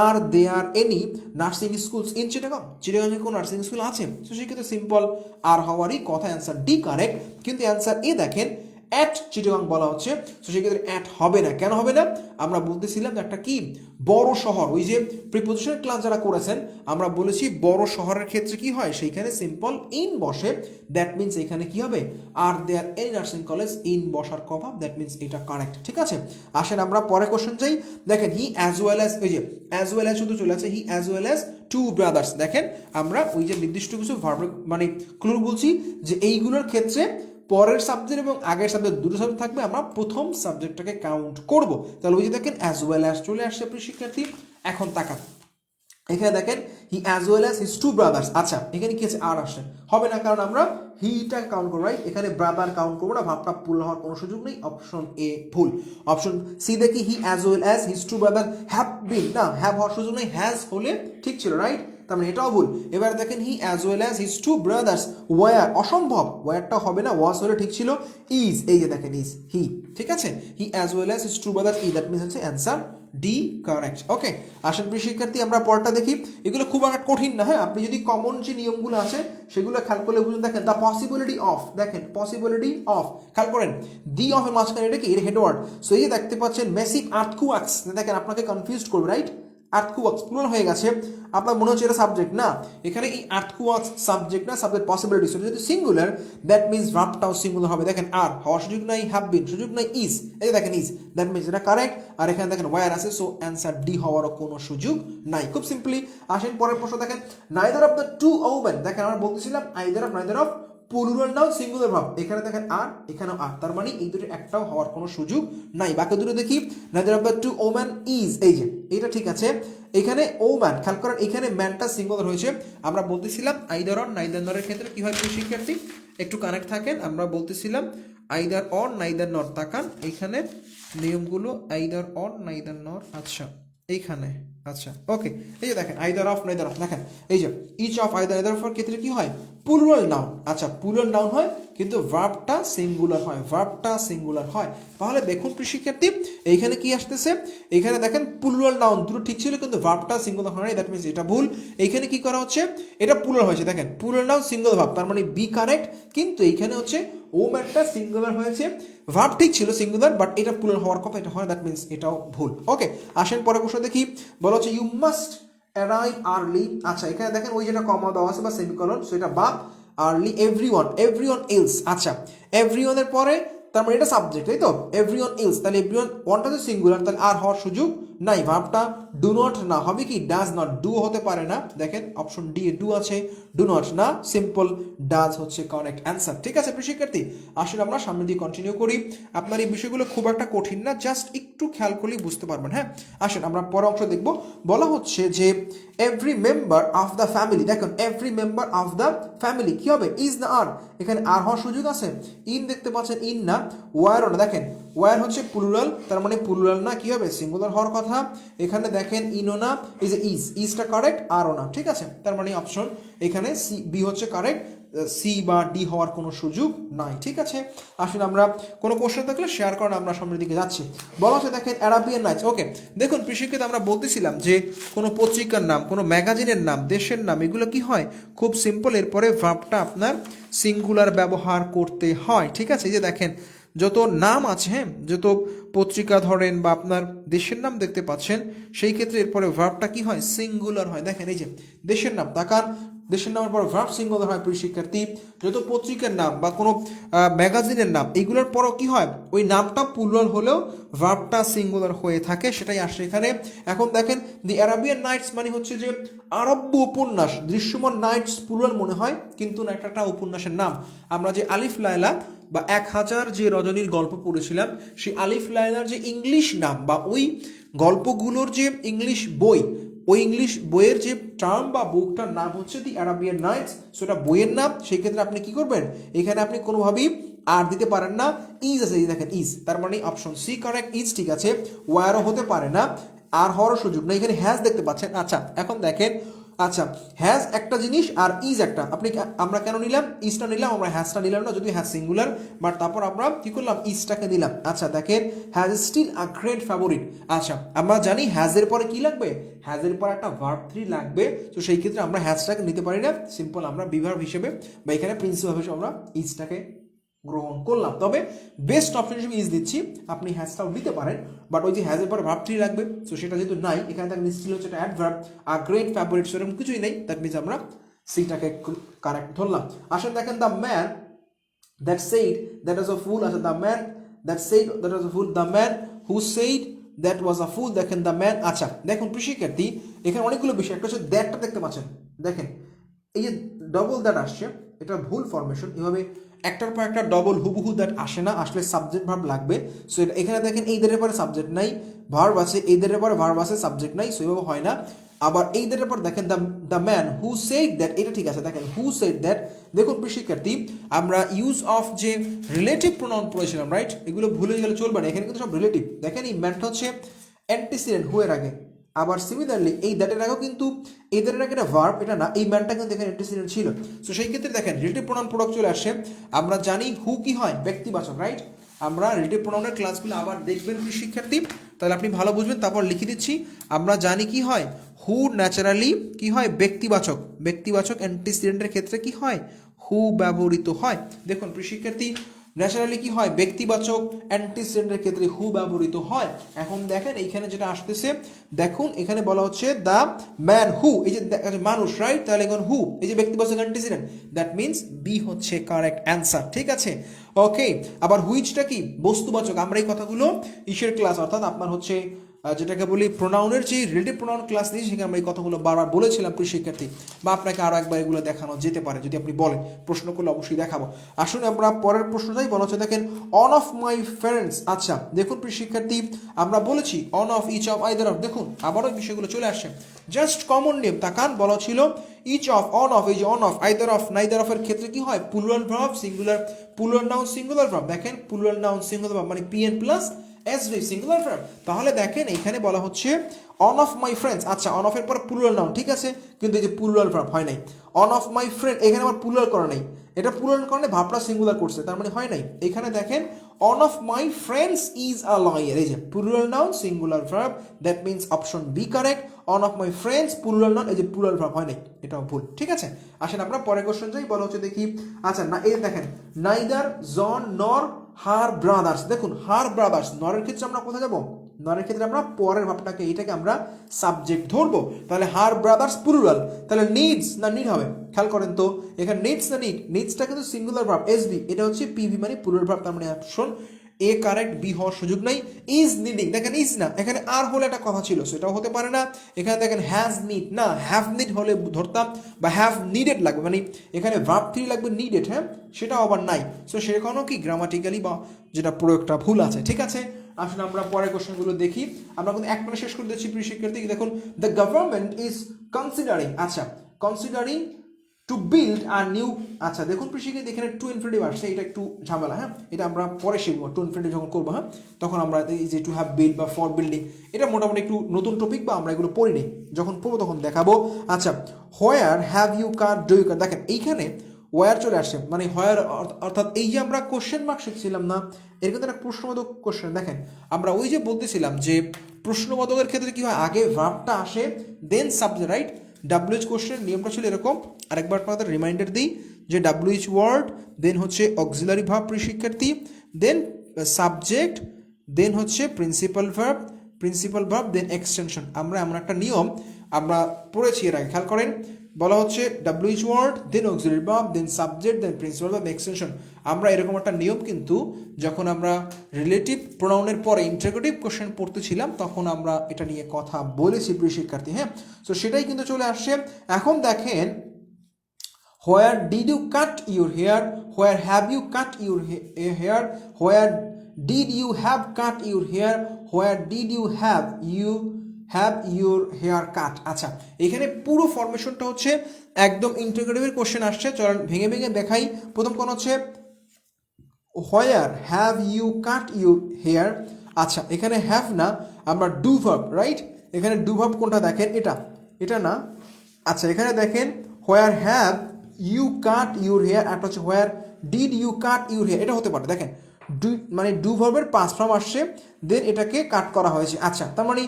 আর they are any nursing schools in Chittagong, চিটাগংয়ে কোনো নার্সিং স্কুল আছে, তো সেক্ষেত্রে সিম্পল আর হওয়ারই কথা, অ্যান্সার ডি কারেক্ট। কিন্তু অ্যান্সার এ দেখেন অ্যাট চিটাগং বলা হচ্ছে, তো সেক্ষেত্রে অ্যাট হবে না, কেন হবে না, আমরা বলতেছিলাম যে একটা কি বড় শহর, ওই যে প্রিপোজিশন ক্লাস যারা করেছেন আমরা বলেছি বড় শহরের ক্ষেত্রে কি হয় সেইখানে সিম্পল ইন বসে, দ্যাট মিনস এখানে কি হবে are there any nursing college in বসার কথা, দ্যাট মিনস এটা কারেক্ট, ঠিক আছে। আসেন আমরা পরে কোশ্চেন যাই। দেখেন হি অ্যাজ ওয়েল অ্যাজ, ওই যে অ্যাজ ওয়েল অ্যাজ শুধু চলে আছে, he as well as to brothers, দেখেন আমরা ওই যে নির্দিষ্ট কিছু ভার্ব মানে ক্লু বলছি যে এইগুলোর ক্ষেত্রে পরের সাবজেক্ট এবং আগের সাবজেক্ট দুটো সাবজেক্ট থাকবে, আমরা প্রথম সাবজেক্টটাকে কাউন্ট করব। তাহলে ওই যে দেখেন অ্যাজ ওয়েল অ্যাজ চলে আসছে প্রিয় শিক্ষার্থী। এখন তাকান, এখানে দেখেন he as well as his two brothers. আচ্ছা এখানে কি আছে, আর আসছে, হবে না, কারণ আমরা হিটা কাউন্ট করবো, রাইট? এখানে ব্রাদার কাউন্ট করবো না, ভাবটা ভুল হওয়ার কোনো সুযোগ নেই। অপশন এ ভুল। অপশন সি দেখি he as well as his two brother have been, না হ্যাভ হওয়ার সুযোগ নেই, হ্যাজ হলে ঠিক ছিল, রাইট? তার মানে এটাও ভুল। এবার দেখেন he as well as his two brothers were, অসম্ভব, ওয়ারটা হবে না, ওয়াজ হলে ঠিক ছিল। ইজ, এই যে দেখেন ইজ, হি, ঠিক আছে, he as well as his two brothers ই, দ্যাট মিনস হচ্ছে অ্যান্সার ডি কারেক্ট। ওকে, আসেন প্রিয় শিক্ষার্থী আমরা পরটা দেখি। এগুলো খুব একটা কঠিন না, হ্যাঁ, আপনি যদি কমন যে নিয়মগুলো আছে সেগুলো খেয়াল করলে বুঝুন। দেখেন দ্য পসিবিলিটি অফ, দেখেন পসিবিলিটি অফ, খেয়াল করেন দি অফ এর মাঝখানে এটা কি, এর হেডওয়ার্ড। সো এই দেখতে পাচ্ছেন মেসিভ আর্থকুয়াক্স, দেখেন আপনাকে কনফিউজ করবে, রাইট? আর্থকুয়াক্স প্লুরাল হয়ে গেছে, আপনার মনে হচ্ছে এটা সাবজেক্ট না, এখানে এই আর্থকুয়াক্স সাবজেক্ট না, সাবজেক্ট পসিবিলিটি। যেহেতু সিঙ্গুলার, দ্যাট মিনস ভার্বটাও সিঙ্গুলার হবে। দেখেন আর হওয়ার সুযোগ নাই, হ্যাভ বিন সুযোগ নাই, ইজ, এই দেখেন ইজ, দ্যাট মিনস এটা কারেক্ট। আর এখানে দেখেন ওয়্যার আছে, সো অ্যান্সার ডি হওয়ারও কোনো সুযোগ নাই। খুব সিম্পলি আসেন পরের প্রশ্ন দেখেন, neither of the two women, দেখেন আমরা বলতেছিলাম either of neither of plural noun singular verb, এখানে দেখেন আর এখানেও আর, তার মানে এই দুটো একটাও হওয়ার কোনো সুযোগ নাই। বাকি দুটো দেখি, neither of the two woman is, এই যে এটা ঠিক আছে। এখানে ওম্যান, খেয়াল করেন এখানে ম্যানটা সিঙ্গুলার হয়েছে। আমরা বলতেছিলাম আইদার অর নাইদার নরের ক্ষেত্রে কি হয় প্রিয় শিক্ষার্থী, একটু কানেক্ট থাকেন, আমরা বলতেছিলাম আইদার অর নাইদার নর, তাকান এইখানে নিয়মগুলো, আইদার অর নাইদার নর, আচ্ছা এইখানে, আচ্ছা ওকে, এই যে দেখেন আইদার অফ নাইদার অফ, দেখেন এই যে each of either neither of ক্ষেত্রে কি হয়, প্লুরাল নাউন। আচ্ছা প্লুরাল নাউন হয় কিন্তু ভার্বটা সিঙ্গুলার হয়, ভার্বটা সিঙ্গুলার হয়। তাহলে দেখুন প্রিয় শিক্ষার্থী এইখানে কি আসতেছে, এখানে দেখেন প্লুরাল নাউন দুটো ঠিক ছিল কিন্তু ভার্বটা সিঙ্গুলার হয় না, দ্যাট মিনস এটা ভুল। এইখানে কি করা হচ্ছে, এটা প্লুরাল হয়েছে, দেখেন প্লুরাল নাউন সিঙ্গুলার ভার্ব, তার মানে বি কারেক্ট। কিন্তু এইখানে হচ্ছে ওম্যানটা সিঙ্গুলার হয়েছে, ভার্ব ঠিক ছিল সিঙ্গুলার, বাট এটা প্লুরাল হওয়ার কথা, এটা হয়, দ্যাট মিনস এটাও ভুল। ওকে, আসেন পরের প্রশ্ন দেখি। বলা হচ্ছে ইউ মাস্ট অ্যারাইভ আর্লি। আচ্ছা এখানে দেখেন ওই যেটা কমা দেওয়া আছে বা সেমিকলন, সো এটা বা আর্লি, এভরিওয়ান, এভরিওয়ান এলস। আচ্ছা এভরিওয়ানের পরে তার মানে এটা সাবজেক্ট, তাই তো, এভরিওয়ান এলস, তাহলে এভরিওয়ান ওয়ানটা তো সিঙ্গুলার, তাহলে আর হওয়ার সুযোগ নাই। ভার্বটা ডু নট না, হবে কি ডাজ নট, ডু হতে পারে না, দেখেন অপশন ডি এ ডু আছে, ডু নট না, সিম্পল ডাজ হচ্ছে কারেক্ট অ্যান্সার। ঠিক আছে প্রিয় শিক্ষার্থী, আসলে আমরা সামনে দিয়ে কন্টিনিউ করি। আপনার এই বিষয়গুলো খুব একটা কঠিন না, জাস্ট একটু খেয়াল করলেই বুঝতে পারবেন। হ্যাঁ আসেন আমরা পরের অংশ দেখব। বলা হচ্ছে যে every member of the family, দেখুন every member of the family কি হবে, ইজ না আর, এখানে আর হওয়ার সুযোগ আছে, ইন দেখতে পাচ্ছেন, ইন না, ওয়ারও না, দেখেন ওয়ার হচ্ছে প্লুরাল, তার মানে প্লুরাল না, কি হবে সিঙ্গুলার হওয়ার কথা। এখানে দেখেন ইনও না, এই যে ইজ, ইজটা কারেক্ট, আরও না, ঠিক আছে, তার মানে অপশন এখানে সি বি হচ্ছে কারেক্ট, সি বা ডি হওয়ার কোনো সুযোগ নাই। ঠিক আছে, আসলে আমরা কোনো কোশ্চেন থাকলে শেয়ার করেন, আমরা সামনের দিকে যাচ্ছি। বলা হচ্ছে দেখেন অ্যারাবিয়ান নাইটস। ওকে দেখুন কৃষিক্ষেত্রে আমরা বলতেছিলাম যে কোনো পত্রিকার নাম, কোনো ম্যাগাজিনের নাম, দেশের নাম, এগুলো কি হয় খুব সিম্পল, এরপরে ভার্বটা আপনার সিঙ্গুলার ব্যবহার করতে হয়। ঠিক আছে, এই যে দেখেন যত নাম আছে, হ্যাঁ যত পত্রিকা ধরেন বা আপনার দেশের নাম দেখতে পাচ্ছেন, সেই ক্ষেত্রে এরপরে ভার্বটা কি হয় সিঙ্গুলার হয়। দেখেন এই যে দেশের নাম, তাকান দেশের নামের পর ভার্ব সিঙ্গুলার হয় প্রিয় শিক্ষার্থী। যত পত্রিকার নাম বা কোনো ম্যাগাজিনের নাম, এগুলোর পরও কি হয় ওই নামটা প্লুরাল হলেও ভার্বটা সিঙ্গুলার হয়ে থাকে, সেটাই আসে এখানে। এখন দেখেন দি অ্যারাবিয়ান নাইটস মানে হচ্ছে যে আরব্য উপন্যাস, দৃশ্যমান নাইটস প্লুরাল মনে হয় কিন্তু না, একটা উপন্যাসের নাম। আমরা যে আলিফ লায়লা বা 1000 যে রজনীর গল্প পড়েছিলাম, সেই আলিফ লায়লার যে ইংলিশ নাম বা ওই গল্পগুলোর যে ইংলিশ বই, ওই ইংলিশ বইয়ের যে টার্ম বা বুকটার নাম হচ্ছে দি অ্যারাবিয়ান নাইটস। সো এটা বইয়ের নাম, সেই ক্ষেত্রে আপনি কি করবেন, এখানে আপনি কোনোভাবেই আর দিতে পারেন না, ইজ আছে, দেখেন ইজ, তার মানে অপশন সি কারেক্ট, ইজ ঠিক আছে, ওয়ারও হতে পারে না, আর হওয়ার সুযোগ না, এখানে হ্যাজ দেখতে পাচ্ছেন। আচ্ছা এখন দেখেন, আচ্ছা হ্যাজ একটা জিনিস আর ইজ একটা, আপনি আমরা কেন নিলাম ইজটা নিলাম, আমরা হ্যাজটা নিলাম না, যদি হ্যাজ সিঙ্গুলার, বাট তারপর আমরা কি করলাম ইজটাকে নিলাম। আচ্ছা দেখেন has still a great favourite. আচ্ছা আমরা জানি হ্যাজের পরে কি লাগবে, হ্যাজের পরে একটা ভার্ব 3 লাগবে, তো সেই ক্ষেত্রে আমরা হ্যাজটাকে নিতে পারি না, সিম্পল আমরা বিভার্ব হিসেবে বা এখানে প্রিন্সিপাল হিসেবে আমরা ইজটাকে গ্রহণ করলাম। তবে বেস্ট অপশন হিসেবে ইজ দিচ্ছি, আপনি হ্যাজটাও নিতে পারেন, বাট ওই যে হ্যাজের পর ভার্ব 3 লাগবে, তো সেটা যেহেতু নাই, এখানে তার স্টিল হচ্ছে একটা অ্যাডভার্ব, আর গ্রেট ফেভারিট সেরকম কিছুই নেই, দ্যাট মিনস আমরা সিটাকে কারেক্ট ধরলাম। আসেন দেখেন the man that said that was a fool, আচ্ছা the man that said that was a fool, the man who said that was a fool, দেখেন the man. আচ্ছা দেখুন কৃষিক্ষেত্রে এখানে অনেকগুলো বিষয়, একটা হচ্ছে দ্যাটটা দেখতে পাচ্ছেন, দেখেন এই যে ডবল দ্যাট আসছে, এটা ভুল ফরমেশন, এভাবে একটার পর একটা ডবল হুবহু দ্যাট আসে না, আসলে সাবজেক্ট ভার্ব লাগবে। সো এখানে দেখেন এই দ্যাটের পরে সাবজেক্ট নাই, ভার্ব আছে, এই দ্যাটের পরে ভার্ব আছে, সাবজেক্ট নাই, সো এভাবে হয় না। আবার এই দ্যাটের পর দেখেন the man who said that, এটা ঠিক আছে। দেখেন হু সেড দ্যাট, দেখুন প্রিয় শিক্ষার্থী আমরা ইউজ অফ যে রিলেটিভ প্রোনাউন পড়েছিলাম, রাইট? এগুলো ভুলে গেলে চলবে না, এখানে কিন্তু সব রিলেটিভ। দেখেন এই ম্যানটা হচ্ছে অ্যান্টিসিডেন্ট, হু এর আগে। আবার সিমিলারলি এই দ্যাটের আগেও কিন্তু এই দ্যাটের আগে একটা ভার্ব, এটা না, এই ম্যানটা কিন্তু এখানে অ্যান্টিসিডেন্ট ছিল। সো সেই ক্ষেত্রে দেখেন রিলেটিভ প্রোনাউন প্রোডাক্ট চলে আসে। আমরা জানি হু কি হয়, ব্যক্তিবাচক, রাইট? আমরা রিলেটিভ প্রোনাউনের ক্লাসগুলো আবার দেখবেন প্রিয় শিক্ষার্থী, তাহলে আপনি ভালো বুঝবেন। তারপর লিখে দিচ্ছি, আমরা জানি কি হয়, হু ন্যাচারালি কি হয়, ব্যক্তিবাচক। ব্যক্তিবাচক অ্যান্টিসিডেন্টের ক্ষেত্রে কি হয়, হু ব্যবহৃত হয়। দেখুন প্রিয় শিক্ষার্থী ন্যাচারালি কি হয়, ব্যক্তিবাচক অ্যান্টিসিডেন্টের ক্ষেত্রে হু ব্যবহৃত হয়। এখন দেখেন এইখানে যেটা আসতেছে, দেখুন এখানে বলা হচ্ছে দ্য ম্যান হু, এই যে মানুষ, রাইট? তাহলে এখন হু এই যে ব্যক্তিবাচক অ্যান্টিসিডেন্ট, দ্যাট মিনস বি হচ্ছে কারেক্ট অ্যান্সার, ঠিক আছে? ওকে, আবার হুইচটা কি, বস্তুবাচক। আমরা এই কথাগুলো ইসের ক্লাস, অর্থাৎ আপনার হচ্ছে যেটাকে বলি প্রোনাউনের যে রিলেটিভ প্রোনাউন ক্লাস নিয়ে, সেখানে আমরা এই কথাগুলো বারবার বলেছিলাম প্রিয় শিক্ষার্থী, বা আপনাকে আরও একবার এগুলো দেখানো যেতে পারে যদি আপনি বলেন, প্রশ্ন করলে অবশ্যই দেখাবো। আসলে আমরা পরের প্রশ্নটাই বলা হচ্ছে, দেখেন অন অফ মাই ফ্রেন্ডস। আচ্ছা দেখুন প্রিয় শিক্ষার্থী আমরা বলেছি one of, each of, either of, দেখুন আবারও বিষয়গুলো চলে আসছে। জাস্ট কমন নেম, তাকান, বলা ছিল ইচ অফ, অন অফ, এই যে on of, either of, neither অফের ক্ষেত্রে কি হয়, plural verb, singular, plural noun singular verb. দেখেন প্লুরাল নাউন সিঙ্গুলার ভার্ব মানে PN plus SV, singular verb. তাহলে দেখেন এখানে বলা হচ্ছে অন অফ মাই ফ্রেন্ডস। আচ্ছা অন অফের পর প্লুরাল নাউন, ঠিক আছে, কিন্তু এই যে প্লুরাল ভার্ব হয় নাই। অন অফ মাই ফ্রেন্ড, এখানে আবার প্লুরাল করা নাই, এটা প্লুরাল কারণে ভার্বটা সিঙ্গুলার করছে, তার মানে হয় নাই। এখানে দেখেন one of my friends is a lawyer, এই যে plural noun singular verb, that means option B correct. One of my friends plural noun, এই যে প্লুরাল ভার্ব হয় নাই, এটাও ভুল, ঠিক আছে? আসেন আমরা পরের কোশ্চেন যাই, বলা হচ্ছে দেখি। আচ্ছা না, এই দেখেন নাইদার জন নর হার ব্রাদার্স। দেখুন হার ব্রাদার্স, নরের ক্ষেত্রে আমরা কোথায় যাবো, নরের ক্ষেত্রে আমরা পরের ভাবটাকে, এটাকে আমরা সাবজেক্ট ধরবো। তাহলে হার ব্রাদার্স প্লুরাল, তাহলে নিডস না নিড হবে, খেয়াল করেন তো এখানে নিডস না নিড, নিডসটা কিন্তু সিঙ্গুলার ভার্ব এসবি, এটা হচ্ছে পিভি মানে প্লুরাল ভার্ব, তার মানে অপশন এ কারেক্ট, বি হওয়ার সুযোগ নাই। ইজ নিডিং, দেখেন ইজ না, এখানে আর হলে একটা কথা ছিল, সেটাও হতে পারে না। এখানে দেখেন হ্যাজ নিড না, হ্যাভ নিড হলে ধরতাম, বা হ্যাভ নিডেড লাগবে, মানে এখানে ভার্ব থ্রি লাগবে নিডেড, হ্যাঁ সেটাও আবার নাই। সো সেখানেও কি গ্রামাটিক্যালি বা যেটা প্রয়োগটা ভুল আছে, ঠিক আছে? আসলে আমরা পরের কোশ্চেনগুলো দেখি, আমরা কিন্তু এক শেষ করে দিচ্ছি প্রিয় শিক্ষার্থী। দেখুন দ্য গভর্নমেন্ট ইজ কনসিডারিং, আচ্ছা কনসিডারিং টু বিল্ড আর নিউ। আচ্ছা দেখুন প্রিয় শিক্ষার্থী এখানে টু ইনফিনিটিভ আসছে, এটা একটু ঝামেলা, হ্যাঁ এটা আমরা পরে শিখবো, টু ইনফিনিটিভ যখন করবো, হ্যাঁ তখন আমরা এই যে টু হ্যাভ বিল্ড বা ফর বিল্ডিং, এটা মোটামুটি একটু নতুন টপিক, বা আমরা এগুলো পড়িনি, যখন পড়বো তখন দেখাবো। আচ্ছা where have you car, do you car, দেখেন এইখানে ওয়ার চলে আসছে, মানে হোয়ার, অর্থাৎ এই যে আমরা কোশ্চেন মার্ক শিখছিলাম না, এর কিন্তু একটা প্রশ্নবোধক কোশ্চেন। দেখেন আমরা ওই যে বলতেছিলাম যে প্রশ্নবোধকের ক্ষেত্রে কি হয়, আগে ভার্বটা আসে দেন সাবজেক্ট, রাইট? ডাব্লিউএইচ কোশ্চেনের নিয়মটা ছিল এরকম, আরেকবার আপনাদের রিমাইন্ডার দিই যে ডাব্লিউএইচ ওয়ার্ড, দেন হচ্ছে অক্সিলারি ভার্ব প্রিয় শিক্ষার্থী, দেন সাবজেক্ট, দেন হচ্ছে প্রিন্সিপাল ভার্ব, দেন এক্সটেনশন। আমরা এমন একটা নিয়ম আমরা পড়েছি এর আগে, খেয়াল করেন, বলা হচ্ছে WH word, then auxiliary verb, then subject, then principal verb, extension. আমরা এরকম একটা নিয়ম কিন্তু যখন আমরা রিলেটিভ প্রোনাউনের পরে ইন্টারোগেটিভ কোশ্চেন পড়তেছিলাম, তখন আমরা এটা নিয়ে কথা বলেছি প্রিয় শিক্ষার্থী, হ্যাঁ। সো সেটাই কিন্তু চলে আসছে। এখন দেখেন where did you cut your hair, where have you cut your hair, where did you have cut your hair, where did you have your hair cut. আচ্ছা এখানে পুরো ফরমেশনটা হচ্ছে একদম ইন্টারোগেটিভের কোশ্চেন আসছে, চলেন ভেঙে ভেঙে দেখাই। প্রথম কোন হচ্ছে where have you cut your hair. আচ্ছা এখানে হ্যাভ না, আমরা ডু ভার্ব, রাইট? এখানে ডু ভার্ব কোনটা দেখেন, এটা না। আচ্ছা এখানে দেখেন where have you cut your hair, একটা হচ্ছে where did you cut your hair, এটা হতে পারে। দেখেন ডু মানে ডু ভার্বের পাস্ট ফর্ম আসছে, দেন এটাকে কাট করা হয়েছে। আচ্ছা তার মানে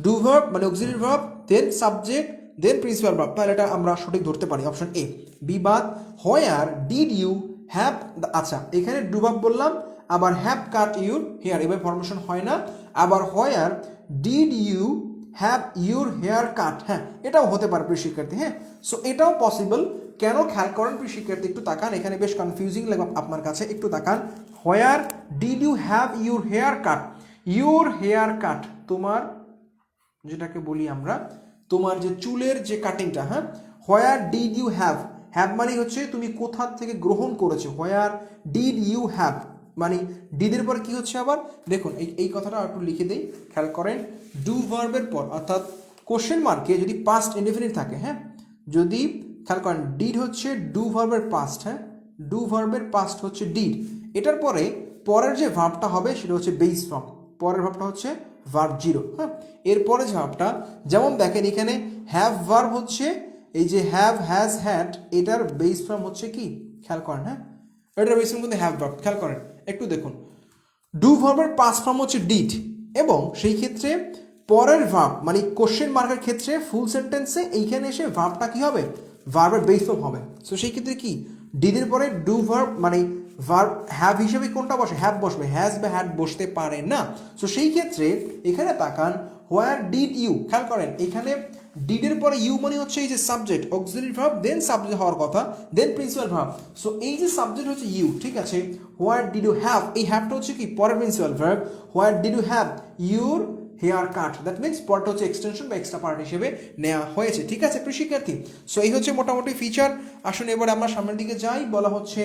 ডু ভার্ব মানে auxiliary verb, then subject, then principal verb, তাহলে এটা আমরা সঠিক ধরতে পারি অপশন এ। বি বাদ, হোয়ার ডিড ইউ হ্যাভ, আচ্ছা এখানে ডু ভার্ব বললাম, আবার হ্যাভ কাট ইউর হেয়ার, এবার ফরমেশন হয় না। আবার where did you have your hair cut, হ্যাঁ এটাও হতে পারে প্রিয় শিক্ষার্থী, হ্যাঁ। সো এটাও পসিবল, কেন খেয়াল করেন প্রিয় শিক্ষার্থী, একটু তাকান, এখানে বেশ কনফিউজিং লাগবে আপনার কাছে, একটু তাকান। Where did you have your hair cut, your hair cut তোমার যেটাকে বলি আমরা তোমার যে চুলের যে কাটিংটা, হ্যাঁ। Where did you have, have মানে হচ্ছে তুমি কোথা থেকে গ্রহণ করেছো, হোয়ার ডিড ইউ হ্যাভ, মানে ডিডের পর কি হচ্ছে আবার দেখুন এই কথাটা একটু লিখে দেই, খেয়াল করেন। ডু ভার্বের পর অর্থাৎ কোশ্চেন মার্কে যদি পাস্ট ইনডেফিনিট থাকে, হ্যাঁ, যদি খেয়াল করেন ডিড হচ্ছে ডু ভার্বের পাস্ট, হ্যাঁ, ডু ভার্বের পাস্ট হচ্ছে ডিড, এটার পরে পরের যে ভার্বটা হবে সেটা হচ্ছে বেস ফর্ম, পরের ভার্বটা হচ্ছে ভার্ব জিরো, হ্যাঁ। এরপরে যে ভার্বটা যেমন দেখেন এখানে হ্যাভ ভার্ব হচ্ছে এই যে হ্যাভ হ্যাজ হ্যাড, এটার বেস ফর্ম হচ্ছে কি খেয়াল করেন, হ্যাঁ, এটার বেস ফর্ম কিন্তু হ্যাভ ভার্ব, খেয়াল করেন একটু দেখুন। ডু ভার্বের পাস্ট ফর্ম হচ্ছে ডিড, এবং সেই ক্ষেত্রে পরের ভার্ব মানে কোশ্চেন মার্কের ক্ষেত্রে ফুল সেন্টেন্সে এইখানে এসে ভার্বটা কি হবে, ভার্বের বেস ফর্ম হবে। সো সেই ক্ষেত্রে কি ডিডের পরে ডু ভার্ব মানে ভার্ব হ্যাভ হিসেবে কোনটা বসে, হ্যাভ বসবে, হ্যাজ বা হ্যাড বসতে পারে না। সো সেই ক্ষেত্রে এখানে তাকান হোয়ার ডিড ইউ, খেয়াল করেন এখানে ডিডের পরে ইউ মানে হচ্ছে এই যে subject, auxiliary verb, then subject হওয়ার কথা, দেন প্রিন্সিপাল ভার্ব। সো এই যে সাবজেক্ট হচ্ছে ইউ, ঠিক আছে। হোয়ার ডিড ইউ হ্যাভ, এই হ্যাভটা হচ্ছে কি পরের principal verb. Where did you have your hair cut, that means পরটা হচ্ছে এক্সটেনশন বা এক্সট্রা পার্ট হিসেবে নেওয়া হয়েছে, ঠিক আছে প্রিয় শিক্ষার্থী। সো এই হচ্ছে মোটামুটি ফিচার। আসুন এবার আমরা সামনের দিকে যাই। বলা হচ্ছে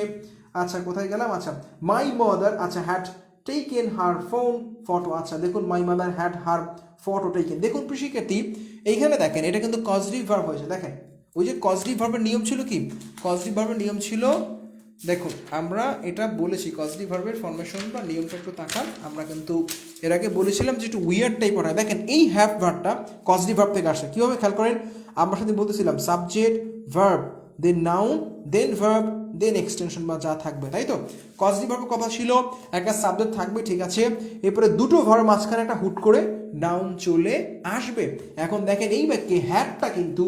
আচ্ছা কোথায় গেলাম, আচ্ছা মাই মাদার, আচ্ছা had taken her phone photo, আচ্ছা দেখুন my mother had her photo taken. দেখুন প্রিয় শিক্ষার্থী এইখানে দেখেন এটা কিন্তু কজটিভ ভার্ব হয়েছে, দেখেন ওই যে কজটিভ ভার্বের নিয়ম ছিল কি, কজটিভ ভার্বের নিয়ম ছিল দেখুন আমরা এটা বলেছি কজটিভ ভার্বের ফরমেশন বা নিয়মটা একটু তাকান, আমরা কিন্তু এর আগে বলেছিলাম যে একটু উইয়ার্ড টাইপ হয়। দেখেন এই হ্যাভ ভার্বটা কজটিভ ভার্ব থেকে আসে, কীভাবে খেয়াল করেন, আমরা সাথে বলতেছিলাম subject verb then noun then verb then extension বা যা থাকবে, তাই তো। কজটিভ ভার্বের কথা ছিল একটা সাবজেক্ট থাকবে, ঠিক আছে, এরপরে দুটো ভার্ব মাঝখানে একটা হুট করে নাউন চলে আসবে। এখন দেখেন এই বাক্যে হ্যাডটা কিন্তু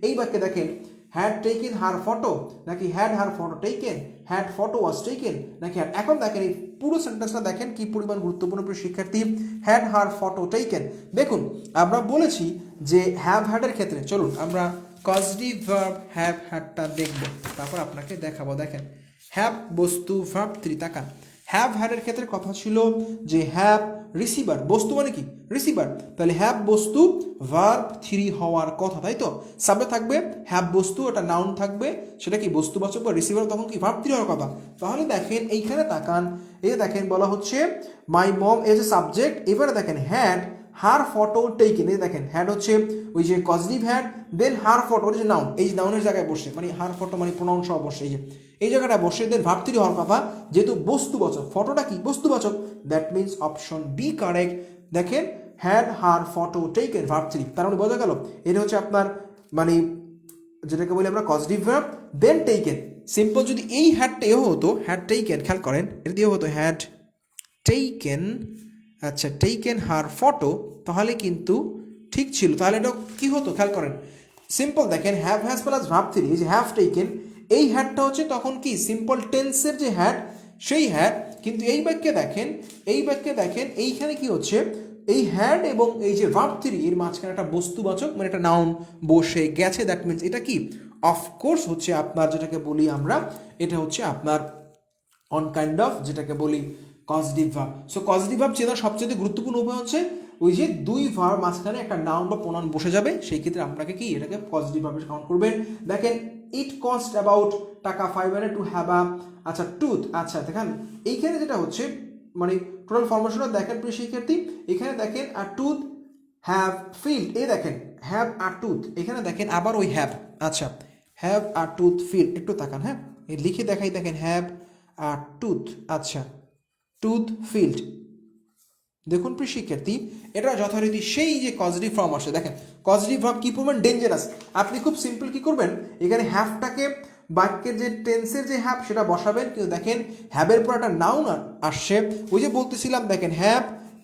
এই বাক্যে দেখেন হ্যাড টেকেন হার ফটো নাকি had her photo taken, had photo was taken নাকি হ্যাড, এখন দেখেন এই পুরো সেন্টেন্সটা দেখেন কি পরিমাণ গুরুত্বপূর্ণ প্রিয় শিক্ষার্থী, হ্যাড হার ফটো টেকেন। দেখুন আমরা বলেছি যে হ্যাভ হ্যাডের ক্ষেত্রে চলুন আমরা কজটিভ ভার্ব হ্যাভ হ্যাডটা দেখব, তারপর আপনাকে দেখাবো। দেখেন হ্যাভ বস্তু ভার্ব 3, তাকান হ্যাভ হ্যাডের ক্ষেত্রে কথা ছিল যে হ্যাভ রিসিভার, বস্তু মানে কি রিসিভার, তাহলে হ্যাভ বস্তু ভার্ব 3 হওয়ার কথা, তাই তো। সাবজেক্ট থাকবে হ্যাভ বস্তু, ওটা নাউন থাকবে, সেটা কি বস্তুবাচক বা রিসিভার, তখন কি ভার্ব 3 হওয়ার কথা। তাহলে দেখেন এইখানে তাকান, এই দেখেন বলা হচ্ছে মাই মম এজ এ সাবজেক্ট, এবারে দেখেন হ্যাড হার ফটো টেকেন, এই দেখেন হ্যাড হচ্ছে ওই যে কজটিভ হ্যাড, দেন হার ফটো যে নাউন, এই যে নাউনের জায়গায় বসে মানে হার ফটো মানে প্রোনাউন সহ বসে, এই যে এই জায়গাটা বসে, দেন ভার্ব 3 হওয়ার কথা, যেহেতু বস্তুবাচক, ফটোটা কি বস্তুবাচক, that means option B correct. দেখেন had her photo taken verb 3, তার মানে বোঝা গেল এটা হচ্ছে আপনার মানে যেটাকে বলি আমরা কজটিভ ভার্ব দেন টেকেন। সিম্পল যদি এই হ্যাডটা এও হতো হ্যাড টেকেন, খেয়াল করেন এটা দিয়েও হতো হ্যাড টেকেন, আচ্ছা টেকেন হার ফটো, তাহলে কিন্তু ঠিক ছিল। তাহলে এটা কি হতো খেয়াল করেন, সিম্পল দেখেন হ্যাভ হ্যাজ প্লাস ভার্ব 3, এই যে হ্যাভ টেকেন, এই হ্যাডটা হচ্ছে তখন কি সিম্পল টেন্সের যে হ্যাড সেই হ্যাড, কিন্তু এই বাক্যে দেখেন এইখানে কি হচ্ছে এই হ্যাড এবং এই যে ভার্ব 3 এর মাঝখানে একটা বস্তুবাচক মানে একটা নাউন বসে গেছে, দ্যাট মিনস এটা কি অফকোর্স হচ্ছে আপনার যেটাকে বলি আমরা এটা হচ্ছে আপনার অন কাইন্ড অফ যেটাকে বলি কজটিভ ভার্ব। সো কজটিভ ভার্ব চেনার সবচেয়ে গুরুত্বপূর্ণ উপায় হচ্ছে ওই যে দুই ভার্ব মাঝখানে একটা নাউন বা প্রোনাউন বসে যাবে, সেই ক্ষেত্রে আপনাকে কি এটাকে পজিটিভ ভাবে কাউন্ট করবেন। দেখেন ইট কস্ট অ্যাবাউট টাকা 500 টু হ্যাভ আ আচ্ছা টুথ, আচ্ছা দেখেন এইখানে যেটা হচ্ছে মানে টোটাল ফরমেশনটা দেখেন প্রিয় শিক্ষার্থী, এখানে দেখেন আ টুথ হ্যাভ ফিল্ড, এই দেখেন হ্যাভ আ টুথ, এখানে দেখেন আবার ওই হ্যাভ, আচ্ছা হ্যাভ আ টুথ ফিল্ড, একটু তাকান, হ্যাঁ লিখে দেখাই, দেখেন হ্যাভ আ টুথ, আচ্ছা টুথ ফিল্ড। দেখুন প্রিয় শিক্ষার্থী এটা যথারীতি সেই যে কজটিভ ফর্ম আসে, দেখেন কজটিভ ভার্ব কি পরিমাণ ডেঞ্জারাস। আপনি খুব সিম্পল কি করবেন, এখানে হ্যাভটাকে বাক্যের যে টেন্সের যে হ্যাভ সেটা বসাবেন, কিন্তু দেখেন হ্যাভের পর একটা নাউন আসছে, ওই যে বলতেছিলাম দেখেন হ্যাভ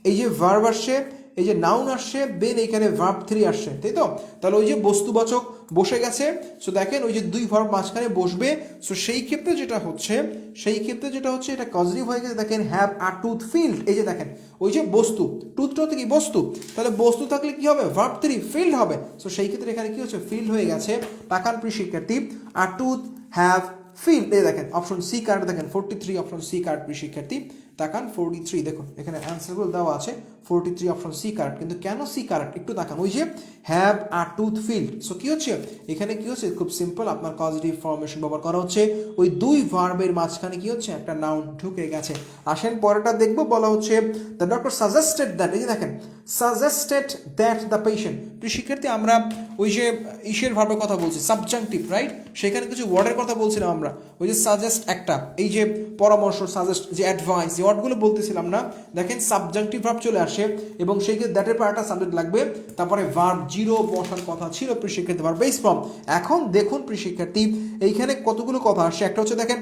এই যে ভার্ব আসছে, এই যে নাউন আসছে, দেন এইখানে ভার্ব 3 আসছে, তাই তো। তাহলে ওই যে বস্তুবাচক বসে গেছে, সো দেখেন ওই যে দুই ভার্ব মাঝখানে বসবে, সো সেই ক্ষেত্রে যেটা হচ্ছে এটা কজটিভ হয়ে গেছে। দেখেন হ্যাভ আ টুথ ফিল্ড, এই যে দেখেন ওই যে বস্তু, টুথটা হচ্ছে কি বস্তু, তাহলে বস্তু থাকলে কি হবে ভার্ব 3 ফিল্ড হবে, সো সেই ক্ষেত্রে এখানে কি হচ্ছে ফিল্ড হয়ে গেছে। তাকান প্রিয় শিক্ষার্থী আ টুথ হ্যাভ ফিল্ড, এই দেখেন অপশন সি কার্ড, দেখেন 43 অপশন সি কার্ড প্রিয় শিক্ষার্থী। তাকান 43 দেখুন এখানে অ্যান্সারগুলো দেওয়া আছে 43 অপশন সি কারেক্ট কিন্তু কেন সি কারেক্ট একটু তাকান ওই যে have a tooth field so কি হচ্ছে এখানে কি হচ্ছে খুব সিম্পল আপনার কজেটিভ ফর্মেশন ব্যবহার করা হচ্ছে ওই দুই ভার্বের মাঝখানে কি হচ্ছে একটা নাউন ঢুকে গেছে আসেন পরেরটা দেখবো বলা হচ্ছে দ্য ডক্টর সাজেস্টেড দ্যাট এই যে দেখেন সাজেস্টেড দ্যাট দ্য পেশেন্ট তো শিক্ষার্থী আমরা ওই যে ইসের ভার্বের কথা বলছি সাবজাংটিভ রাইট সেখানে কিছু ওয়ার্ডের কথা বলছিলাম আমরা ওই যে সাজেস্ট একটা এই যে পরামর্শ সাজেস্ট যে অ্যাডভাইস যে ওয়ার্ডগুলো বলতেছিলাম না দেখেন সাবজাংটিভ ভার্ব চলে আসে এবং সেই ক্ষেত্রে দ্যাটের পর একটা সাবজেক্ট লাগবে তারপরে ভার্ব জিরো বসার কথা ছিল প্রিয় শিক্ষার্থী ভার্ব বেস ফর্ম এখন দেখুন প্রিয় শিক্ষার্থী এইখানে কতগুলো কথা আসে একটা হচ্ছে দেখেন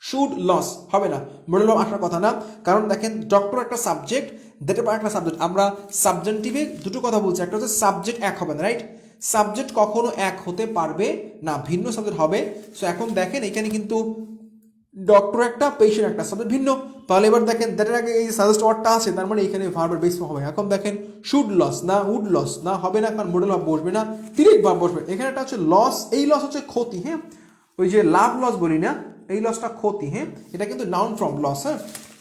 শুড লস হবে না মডেল অফ আসার কথা না কারণ দেখেন ডক্টর একটা সাবজেক্ট দ্যাটের পর একটা সাবজেক্ট আমরা সাবজেক্টিভে দুটো কথা বলছি একটা হচ্ছে সাবজেক্ট এক হবে না রাইট সাবজেক্ট কখনো এক হতে পারবে না ভিন্ন সাবজেক্ট হবে সো এখন দেখেন এখানে কিন্তু ডক্টর একটা পেশেন্ট একটা সাবজেক্ট ভিন্ন তাহলে এবার দেখেন দ্যাটের আগে এই সাজেস্ট ওয়ার্ডটা আছে তার মানে এখানে ভার্বের বেস হবে এখন দেখেন শুড লস না উড লস না হবে না কারণ মডেল ভার্ব বসবে না ডিরেক্ট ভার্ব বসবে এখানে একটা হচ্ছে লস এই লস হচ্ছে ক্ষতি হ্যাঁ ওই যে লাভ লস বলি না এই লসটা ক্ষতি হ্যাঁ এটা কিন্তু নাউন ফ্রম লস হ্যাঁ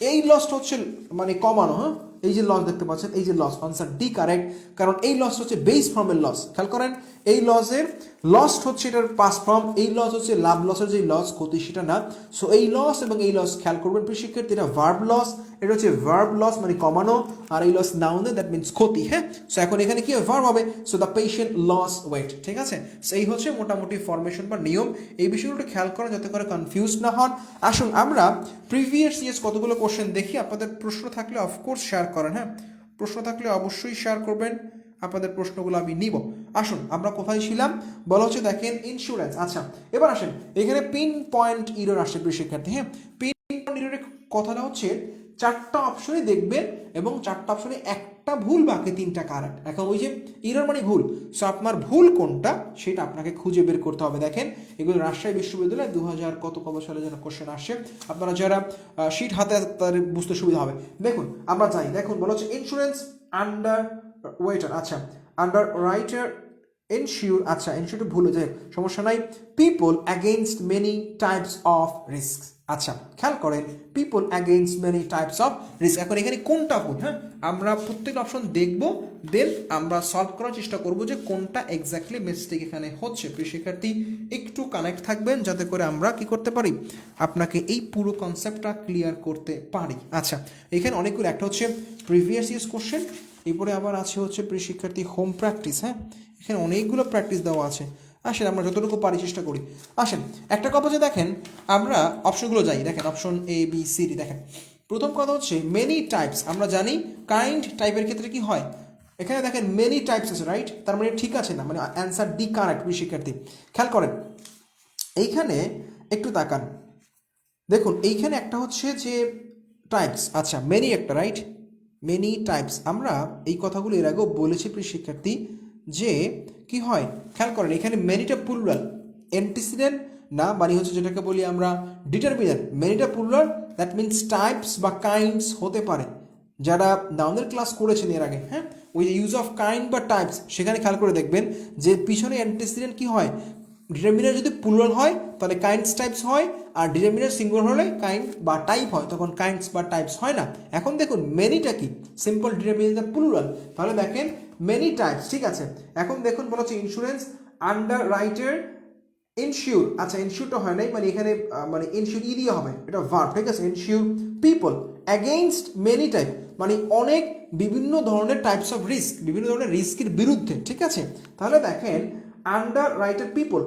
এই লসটা হচ্ছে মানে কমানো হ্যাঁ এই যে লস দেখতে পাচ্ছেন এই যে লস আনসার ডি কারেক্ট কারণ এই লস হচ্ছে বেস ফর্মের লস খেয়াল করেন এই লসের লস্ট হচ্ছে এটার পাস ফর্ম এই লস হচ্ছে লাভ লসের যে লস ক্ষতি সেটা না সো এই লস এবং এই লস খেয়াল করবেন প্রিয় শিক্ষার্থী এটা ভার্ব লস এটা হচ্ছে ভার্ব লস মানে কমানো আর এই লস নাউনে দ্যাট মিনস ক্ষতি হ্যাঁ সো এখন এখানে কি ভার্ব হবে so the patient loss weight ঠিক আছে সো এই হচ্ছে মোটামুটি ফরমেশন বা নিয়ম এই বিষয়গুলো খেয়াল করেন যাতে করে কনফিউজ না হন আসুন আমরা প্রিভিয়াস ইয়ার্স কতগুলো কোশ্চেন দেখি আপনাদের প্রশ্ন থাকলে অফকোর্স শেয়ার করেন হ্যাঁ প্রশ্ন থাকলে অবশ্যই শেয়ার করবেন আপনাদের প্রশ্নগুলো আমি নিব আসুন আমরা কোথায় ছিলাম বলা হচ্ছে দেখেন ইন্স্যুরেন্স আচ্ছা এবার আসেন এখানে পিন পয়েন্ট ইরর আসে প্রিয় শিক্ষার্থী হ্যাঁ পিন পয়েন্ট ইররের কথাটা হচ্ছে চারটা অপশনই দেখবেন এবং চারটা অপশনে একটা ভুল বাকি তিনটা কারেক্ট এখন ওই যে ইরর মানে ভুল সো আপনার ভুল কোনটা সেটা আপনাকে খুঁজে বের করতে হবে দেখেন এগুলো রাজশাহী বিশ্ববিদ্যালয়ে 2000 কত সালে যেন কোশ্চেন আসে আপনারা যারা শিট হাতে তাদের বুঝতে সুবিধা হবে দেখুন আমরা যাই দেখুন বলা হচ্ছে ইন্স্যুরেন্স আন্ডার ওয়েটার আচ্ছা আন্ডার রাইটার এনশিওর আচ্ছা এনশিওর ভুল হয়ে যায় সমস্যা নাই people against many types of risk আচ্ছা খেয়াল করেন people against many types of risk এখন এখানে কোনটা ভুল হ্যাঁ আমরা প্রত্যেকটা অপশন দেখব দেন আমরা সলভ করার চেষ্টা করব যে কোনটা এক্স্যাক্টলি মিস্টেক এখানে হচ্ছে প্রিয় শিক্ষার্থী একটু কানেক্ট থাকবেন যাতে করে আমরা কি করতে পারি আপনাকে এই পুরো কনসেপ্টটা ক্লিয়ার করতে পারি আচ্ছা এখানে অনেকগুলো একটা হচ্ছে প্রিভিয়াস ইয়ার্স কোশ্চেন এরপরে আবার আছে হচ্ছে প্রিয় শিক্ষার্থী হোম প্র্যাকটিস হ্যাঁ এখানে অনেকগুলো প্র্যাকটিস দেওয়া আছে আসেন আমরা যতটুকু পারি চেষ্টা করি আসেন একটা কথা যে দেখেন আমরা অপশনগুলো যাই দেখেন option A B C D দেখেন প্রথম কথা হচ্ছে মেনি টাইপস আমরা জানি কাইন্ড টাইপের ক্ষেত্রে কি হয় এখানে দেখেন মেনি টাইপস আছে রাইট তার মানে ঠিক আছে না মানে অ্যান্সার ডি কারেক্ট প্রিয় শিক্ষার্থী খেয়াল করেন এইখানে একটু তাকান দেখুন এইখানে একটা হচ্ছে যে টাইপস আচ্ছা মেনি একটা রাইট মেনি টাইপস আমরা এই কথাগুলো এর আগেও বলেছি প্রিয় শিক্ষার্থী যে কি হয় খেয়াল করেন এখানে মেনিটা প্লুরাল অ্যান্টিসিডেন্ট না মানে হচ্ছে যেটাকে বলি আমরা ডিটারমিনেন্ট মেনিটা প্লুরাল দ্যাট মিনস টাইপস বা কাইন্ডস হতে পারে যারা নাউনের ক্লাস করেছেন এর আগে হ্যাঁ ওই যে ইউজ অফ কাইন্ড বা টাইপস সেখানে খেয়াল করে দেখবেন যে পিছনে অ্যান্টিসিডেন্ট কি হয় ডিটারমিনার যদি প্লুরাল হয় তাহলে কাইন্ডস টাইপস হয় আর ডিটারমিনার সিঙ্গুলার হলে কাইন্ড বা টাইপ হয় তখন কাইন্ডস বা টাইপস হয় না এখন দেখুন মেনিটা কি সিম্পল ডিটারমিনার প্লুরাল তাহলে দেখেন মেনি টাইপস ঠিক আছে এখন দেখুন বলা হচ্ছে ইন্স্যুরেন্স আন্ডার রাইটার ইনশিওর আচ্ছা ইনশিওরটা হয় নাই মানে এখানে মানে ইনশিওর ই দিয়ে হবে এটা ভার্ব ঠিক আছে ensure people against many type মানে অনেক বিভিন্ন ধরনের টাইপস অফ রিস্ক বিভিন্ন ধরনের রিস্কের বিরুদ্ধে ঠিক আছে তাহলে দেখেন আন্ডার রাইটার পিপল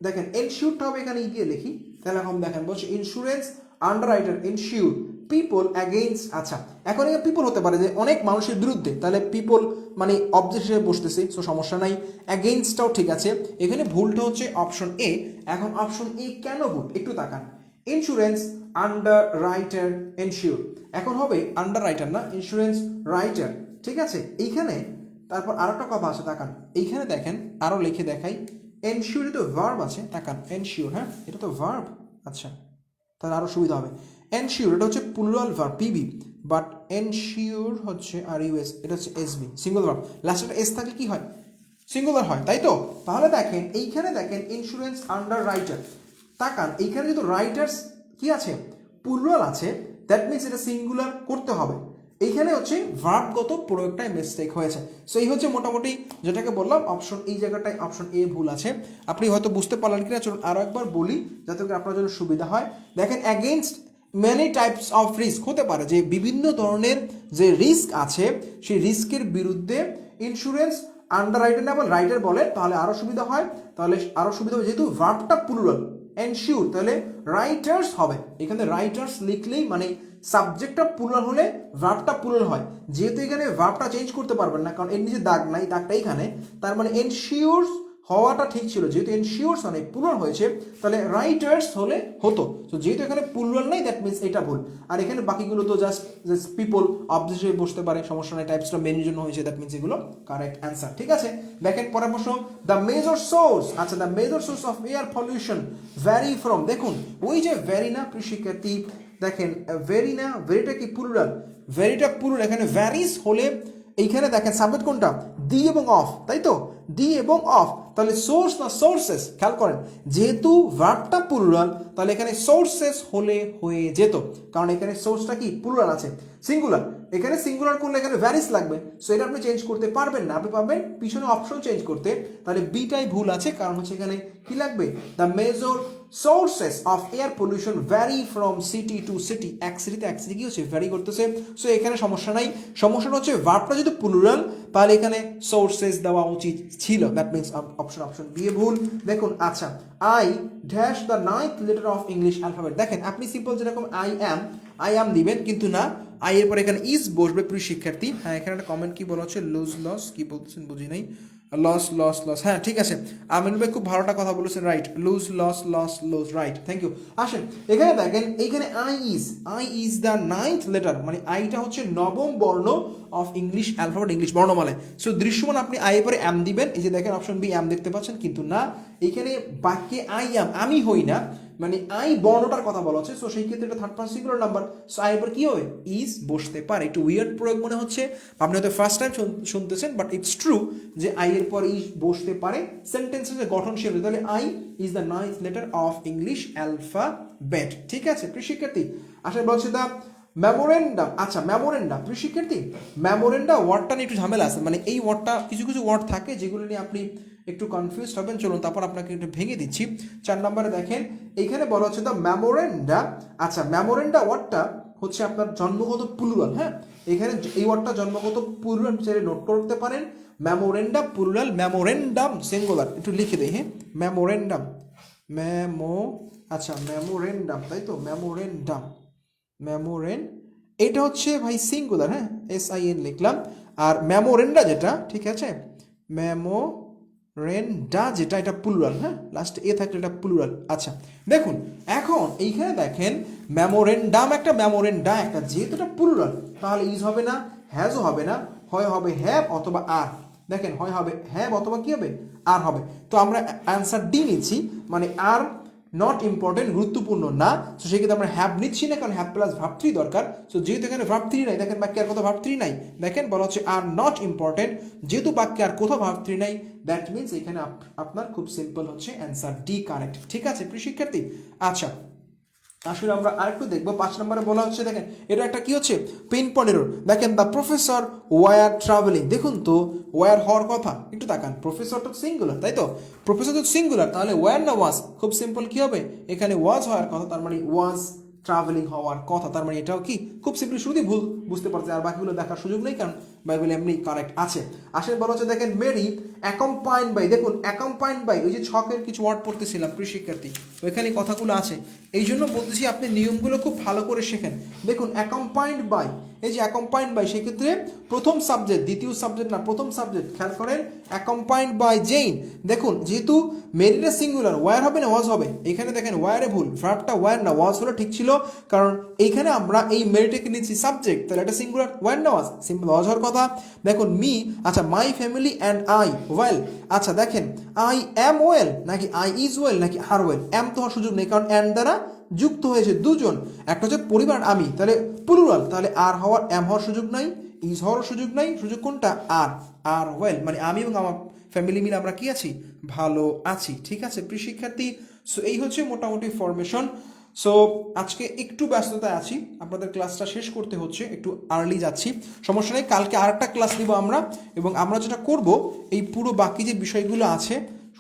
দেখেন ইনশিওরটা হবে এখানে ই দিয়ে লিখি তাহলে এখন দেখেন বলছে insurance under writer ensure people against আচ্ছা এখন এখানে পিপল হতে পারে যে অনেক মানুষের বিরুদ্ধে তাহলে পিপল মানে অবজেক্ট হিসেবে বসতেছে সো সমস্যা নাই অ্যাগেইনস্টটাও ঠিক আছে এখানে ভুলটা হচ্ছে অপশন এ এখন অপশন এ কেন ভুল একটু তাকান ইন্স্যুরেন্স আন্ডার রাইটার ইনশিওর এখন হবে আন্ডার রাইটার না ইন্স্যুরেন্স রাইটার ঠিক আছে এইখানে তারপর আরেকটা কথা আছে তাকান এইখানে দেখেন আরও লিখে দেখাই এনশিওর তো ভার্ব আছে তাকান এনশিওর হ্যাঁ এটা তো ভার্ব আচ্ছা তাহলে আরও সুবিধা হবে এনশিওর এটা হচ্ছে plural verb PB but ensure হচ্ছে আর ইউএস এটা হচ্ছে এসবি সিঙ্গুলার ভার্ব লাস্টে এস থাকলে কি হয় সিঙ্গুলার হয় তাই তো তাহলে দেখেন এইখানে দেখেন ইন্স্যুরেন্স আন্ডার রাইটার তাকান এইখানে যেহেতু রাইটার্স কি আছে প্লুরাল আছে দ্যাট মিনস এটা সিঙ্গুলার করতে হবে। এইখানে হচ্ছে ভার্বগত প্রয়োগটাই মিস্টেক হয়েছে। সো এই হচ্ছে মোটামুটি যেটাকে বললাম অপশন, এই জায়গাটায় অপশন এ ভুল আছে। আপনি হয়তো বুঝতে পারলেন কিনা, চলুন আরও একবার বলি যাতে করে আপনার জন্য সুবিধা হয়। দেখেন, against many types of risk, হতে পারে যে বিভিন্ন ধরনের যে রিস্ক আছে সেই রিস্কের বিরুদ্ধে ইন্স্যুরেন্স আন্ডার রাইটেবল রাইটার বলে, তাহলে আরও সুবিধা হয়। তাহলে আরও সুবিধা হবে যেহেতু ভার্বটা প্লুরাল এনশিওর, তাহলে রাইটার্স হবে। এখানে রাইটার্স লিখলেই মানে সাবজেক্টটা প্লুরাল হলে ভার্বটা প্লুরাল হয়। যেহেতু এখানে ভার্বটা চেঞ্জ করতে পারবেন না কারণ এর নিচে দাগ নাই, দাগটা এইখানে, তার মানে এনশিওরস হওয়াটা ঠিক ছিল। যেহেতু এনশিওরস মানে প্লুরাল হয়েছে তাহলে রাইটার্স হলে হতো। তো যেহেতু এখানে প্লুরাল নাই দ্যাট মিনস এটা ভুল। আর এখানে বাকিগুলো তো জাস্ট পিপল অবজেক্ট হিসেবে বসতে পারে, সমস্যা নাই। টাইপসটা মেনুর জন্য হয়েছে, দ্যাট মিনস এগুলো কারেক্ট অ্যান্সার। ঠিক আছে, দেখেন পরের প্রশ্ন, দ্য মেজর সোর্স, আচ্ছা the major source of air pollution vary from, দেখুন ওই যে ভ্যারি না প্রিয় শিক্ষার্থী, দেখেন ভেরি না, ভেরিটা কি প্লুরাল, ভেরিটা প্লুরাল, এখানে ভ্যারিস হলে এইখানে দেখেন সাবজেক্ট কোনটা, দি এবং অফ, তাই তো, দি এবং অফ, তাহলে সোর্স না সোর্সেস, খেয়াল করেন যেহেতু ভার্বটা প্লুরাল তাহলে এখানে সোর্সেস হলে হয়ে যেত, কারণ এখানে সোর্সটা কি প্লুরাল আছে, সিঙ্গুলার, এখানে সিঙ্গুলার করলে এখানে ভ্যারিস লাগবে। সো এটা আপনি চেঞ্জ করতে পারবেন না, আপনি পাবেন পিছনে অপশন চেঞ্জ করতে, তাহলে বিটাই ভুল আছে, কারণ হচ্ছে এখানে কি লাগবে, the major sources of air pollution vary from city to city, এক সিটিতে এক সিটি কি হচ্ছে ভ্যারি করতেছে। সো এখানে সমস্যা নাই, সমস্যাটা হচ্ছে ভার্বটা যদি প্লুরাল তাহলে এখানে সোর্সেস দেওয়া উচিত ছিল, দ্যাট মিনস অপশন বি ভুল। দেখুন আচ্ছা, I dash the 9th letter of English alphabet, দেখেন আপনি সিম্পল যেরকম আই অ্যাম দিবেন, কিন্তু না, আই এর পর এখানে ইজ বসবে প্রিয় শিক্ষার্থী। হ্যাঁ, এখানে একটা কমেন্ট কি বলা হচ্ছে, লুজ লস, কি বলতেছেন বুঝি নাই, লস লস লস, হ্যাঁ ঠিক আছে, আমিনুল ভাই খুব ভালোটা কথা বলেছেন, right, lose loss loss loss, right, thank you. আসেন এখানে দেখেন, এইখানে I is the 9th letter, মানে আইটা হচ্ছে নবম বর্ণ অফ ইংলিশ অ্যালফাবেট, ইংলিশ বর্ণমালায়। সো দৃশ্যমান আপনি আই এর পরে অ্যাম দিবেন, এই যে দেখেন অপশন বি অ্যাম দেখতে পাচ্ছেন, কিন্তু না, এইখানে বাক্যে আই অ্যাম, আমি হই না, মানে আই বর্ণটার কথা বলা হচ্ছে। সো সেই ক্ষেত্রে এটা third person singular number, so I এর পর কি হবে, ইজ বসতে পারে। একটু উইয়ার্ড প্রয়োগ মনে হচ্ছে, আপনি হয়তো ফার্স্ট টাইম শুনতেছেন, বাট ইটস ট্রু যে আই এর পর ইজ বসতে পারে সেন্টেন্সের গঠনশীল, তাহলে I is the 9th letter of English alphabet. ঠিক আছে প্রিয় শিক্ষার্থী, আসলে বলছে দা মেমোরেন্ডাম, আচ্ছা মেমোরেন্ডাম প্রিয় শিক্ষার্থী, মেমোরেন্ডাম ওয়ার্ডটা নিয়ে একটু ঝামেলা আছে, মানে এই ওয়ার্ডটা কিছু কিছু ওয়ার্ড থাকে যেগুলো নিয়ে আপনি একটু কনফিউজ হবেন। চলুন তারপর আপনাকে একটু ভেঙে দিচ্ছি। 4 নম্বরে দেখেন, এইখানে বলা হচ্ছে দ্য মেমোরেন্ডা, আচ্ছা মেমোরেন্ডা ওয়ার্ডটা হচ্ছে আপনার জন্মগত প্লুরাল, হ্যাঁ এখানে এই ওয়ার্ডটা জন্মগত প্লুরাল, চাইলে নোট করতে পারেন, মেমোরেন্ডা প্লুরাল, মেমোরেন্ডাম সিঙ্গুলার, একটু লিখে দেই, হ্যাঁ মেমোরেন্ডাম, আচ্ছা মেমোরেন্ডাম, তাই তো মেমোরেন, এটা হচ্ছে ভাই সিঙ্গুলার, হ্যাঁ SIN লিখলাম, আর মেমোরেন্ডা যেটা, ঠিক আছে মেমোরেন্ডা যেটা, এটা প্লুরাল, হ্যাঁ লাস্টে এ থাকলে এটা প্লুরাল। আচ্ছা দেখুন এখন এইখানে দেখেন মেমোরেন্ডাম একটা, মেমোরেন্ডা একটা, যেহেতু এটা প্লুরাল তাহলে ইজ হবে না, হ্যাজও হবে না, হয় হবে হ্যাভ অথবা আর, দেখেন হয় হবে হ্যাভ অথবা কি হবে আর হবে। তো আমরা অ্যান্সার ডি নিচ্ছি, মানে আর নট ইম্পর্টেন্ট, গুরুত্বপূর্ণ না। সো সেক্ষেত্রে আমরা হ্যাভ নিচ্ছি না, কারণ হ্যাভ প্লাস ভার্ব 3 দরকার। সো যেহেতু এখানে ভার্ব 3 নাই, দেখেন বাক্যে আর কোথাও ভার্ব 3 নাই, দেখেন বলা হচ্ছে আর নট ইম্পর্টেন্ট, যেহেতু বাক্যে আর কোথাও ভার্ব 3 নাই, দ্যাট মিনস এখানে আপনার খুব সিম্পল হচ্ছে অ্যান্সার ডি কারেক্ট। ঠিক আছে প্রিয় শিক্ষার্থী, আচ্ছা আসলে আমরা আরেকটু দেখবো। 5 নম্বরে বলা হচ্ছে, দেখেন এটা একটা কি হচ্ছে পেন পনেরো, দেখেন দ্য প্রফেসর ওয়ার ট্রাভেলিং, দেখুন তো ওয়ার হওয়ার কথা, একটু তাকান, প্রফেসর তো সিঙ্গুলার, তাই তো, প্রফেসর তো সিঙ্গুলার, তাহলে ওয়ার না ওয়াজ, খুব সিম্পল কি হবে, এখানে ওয়াজ হওয়ার কথা, তার মানে ওয়াজ ট্রাভেলিং হওয়ার কথা, তার মানে এটাও কি খুব সিম্পলি শুরুতেই ভুল বুঝতে পারছে, আর বাকিগুলো দেখার সুযোগ নেই কারণ বাইবেল এমনি কারেক্ট আছে। আসলে বলা হচ্ছে দেখেন মেরি অ্যাকম্পাইন্ড বাই, দেখুন অ্যাকম্পাইন্ড বাই, ওই যে ছকের কিছু ওয়ার্ড পড়তেছিলাম প্রিয় শিক্ষার্থী, ওইখানে কথাগুলো আছে, এই জন্য বলতেছি আপনি নিয়মগুলো খুব ভালো করে শেখেন। দেখুন অ্যাকম্পাইন্ড বাই, এই যে অ্যাকম্পাইন্ড বাই, সেক্ষেত্রে প্রথম সাবজেক্ট, দ্বিতীয় সাবজেক্ট না, প্রথম সাবজেক্ট, খেয়াল করেন অ্যাকম্পাইন্ড বাই জেইন, দেখুন যেহেতু মেরিটা সিঙ্গুলার, ওয়ার হবে না ওয়াজ হবে, এখানে দেখেন ওয়ারে ভুল, ভার্বটা ওয়ার না ওয়াজ হলো ঠিক ছিল, কারণ এইখানে আমরা এই মেরিটাকে নিচ্ছি সাবজেক্ট, তাহলে এটা সিঙ্গুলার, ওয়ার না ওয়াজ, সিম্পল ওয়াজ হওয়ার কথা। দেখুন মি, আচ্ছা my family and I well, আচ্ছা দেখেন আই অ্যাম ওয়েল নাকি আই ইজ ওয়েল নাকি আর ওয়েল, অ্যাম তো হওয়ার সুযোগ নেই কারণ অ্যান্ড দ্বারা যুক্ত হয়েছে দুজন, একটা হচ্ছে পরিবার আমি, তাহলে প্লুরাল, তাহলে আর হওয়ার অ্যাম হওয়ার সুযোগ নাই, ইজ হওয়ার সুযোগ নাই, সুযোগ কোনটা আর ওয়েল, মানে আমি এবং আমার ফ্যামিলি মিলে আমরা কি আছি, ভালো আছি। ঠিক আছে প্রিয় শিক্ষার্থী, সো এই হচ্ছে মোটামুটি ফরমেশন। সো আজকে একটু ব্যস্ততায় আছি, আপনাদের ক্লাসটা শেষ করতে হচ্ছে, একটু আর্লি যাচ্ছি, সমস্যা নেই। কালকে আরেকটা ক্লাস নিব আমরা, এবং আমরা যেটা করব এই পুরো বাকি যে বিষয়গুলো আছে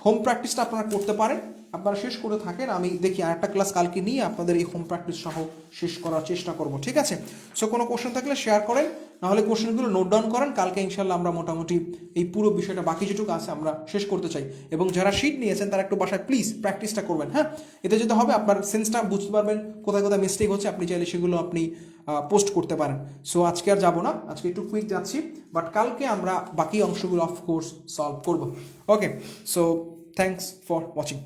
হোম প্র্যাকটিসটা আপনারা করতে পারেন, আপনারা শেষ করে থাকেন। আমি দেখি আরেকটা ক্লাস কালকে নিয়ে আপনাদের এই হোম প্র্যাকটিস সহ শেষ করার চেষ্টা করব, ঠিক আছে? সো কোনো কোশ্চেন থাকলে শেয়ার করেন, নাহলে কোশ্চেনগুলো নোট ডাউন করেন। কালকে ইনশাল্লাহ আমরা মোটামুটি এই পুরো বিষয়টা বাকি যেটুকু আছে আমরা শেষ করতে চাই। এবং যারা শিট নিয়েছেন তারা একটু বাসায় প্লিজ প্র্যাকটিসটা করবেন, হ্যাঁ? এতে যেতে হবে আপনার সেন্সটা বুঝতে পারবেন কোথায় কোথায় মিস্টেক হচ্ছে, আপনি চাইলে সেগুলো আপনি পোস্ট করতে পারেন। সো আজকে আর যাবো না, আজকে একটু কুইক যাচ্ছি, বাট কালকে আমরা বাকি অংশগুলো অফকোর্স সলভ করব। ওকে, সো থ্যাংকস ফর ওয়াচিং।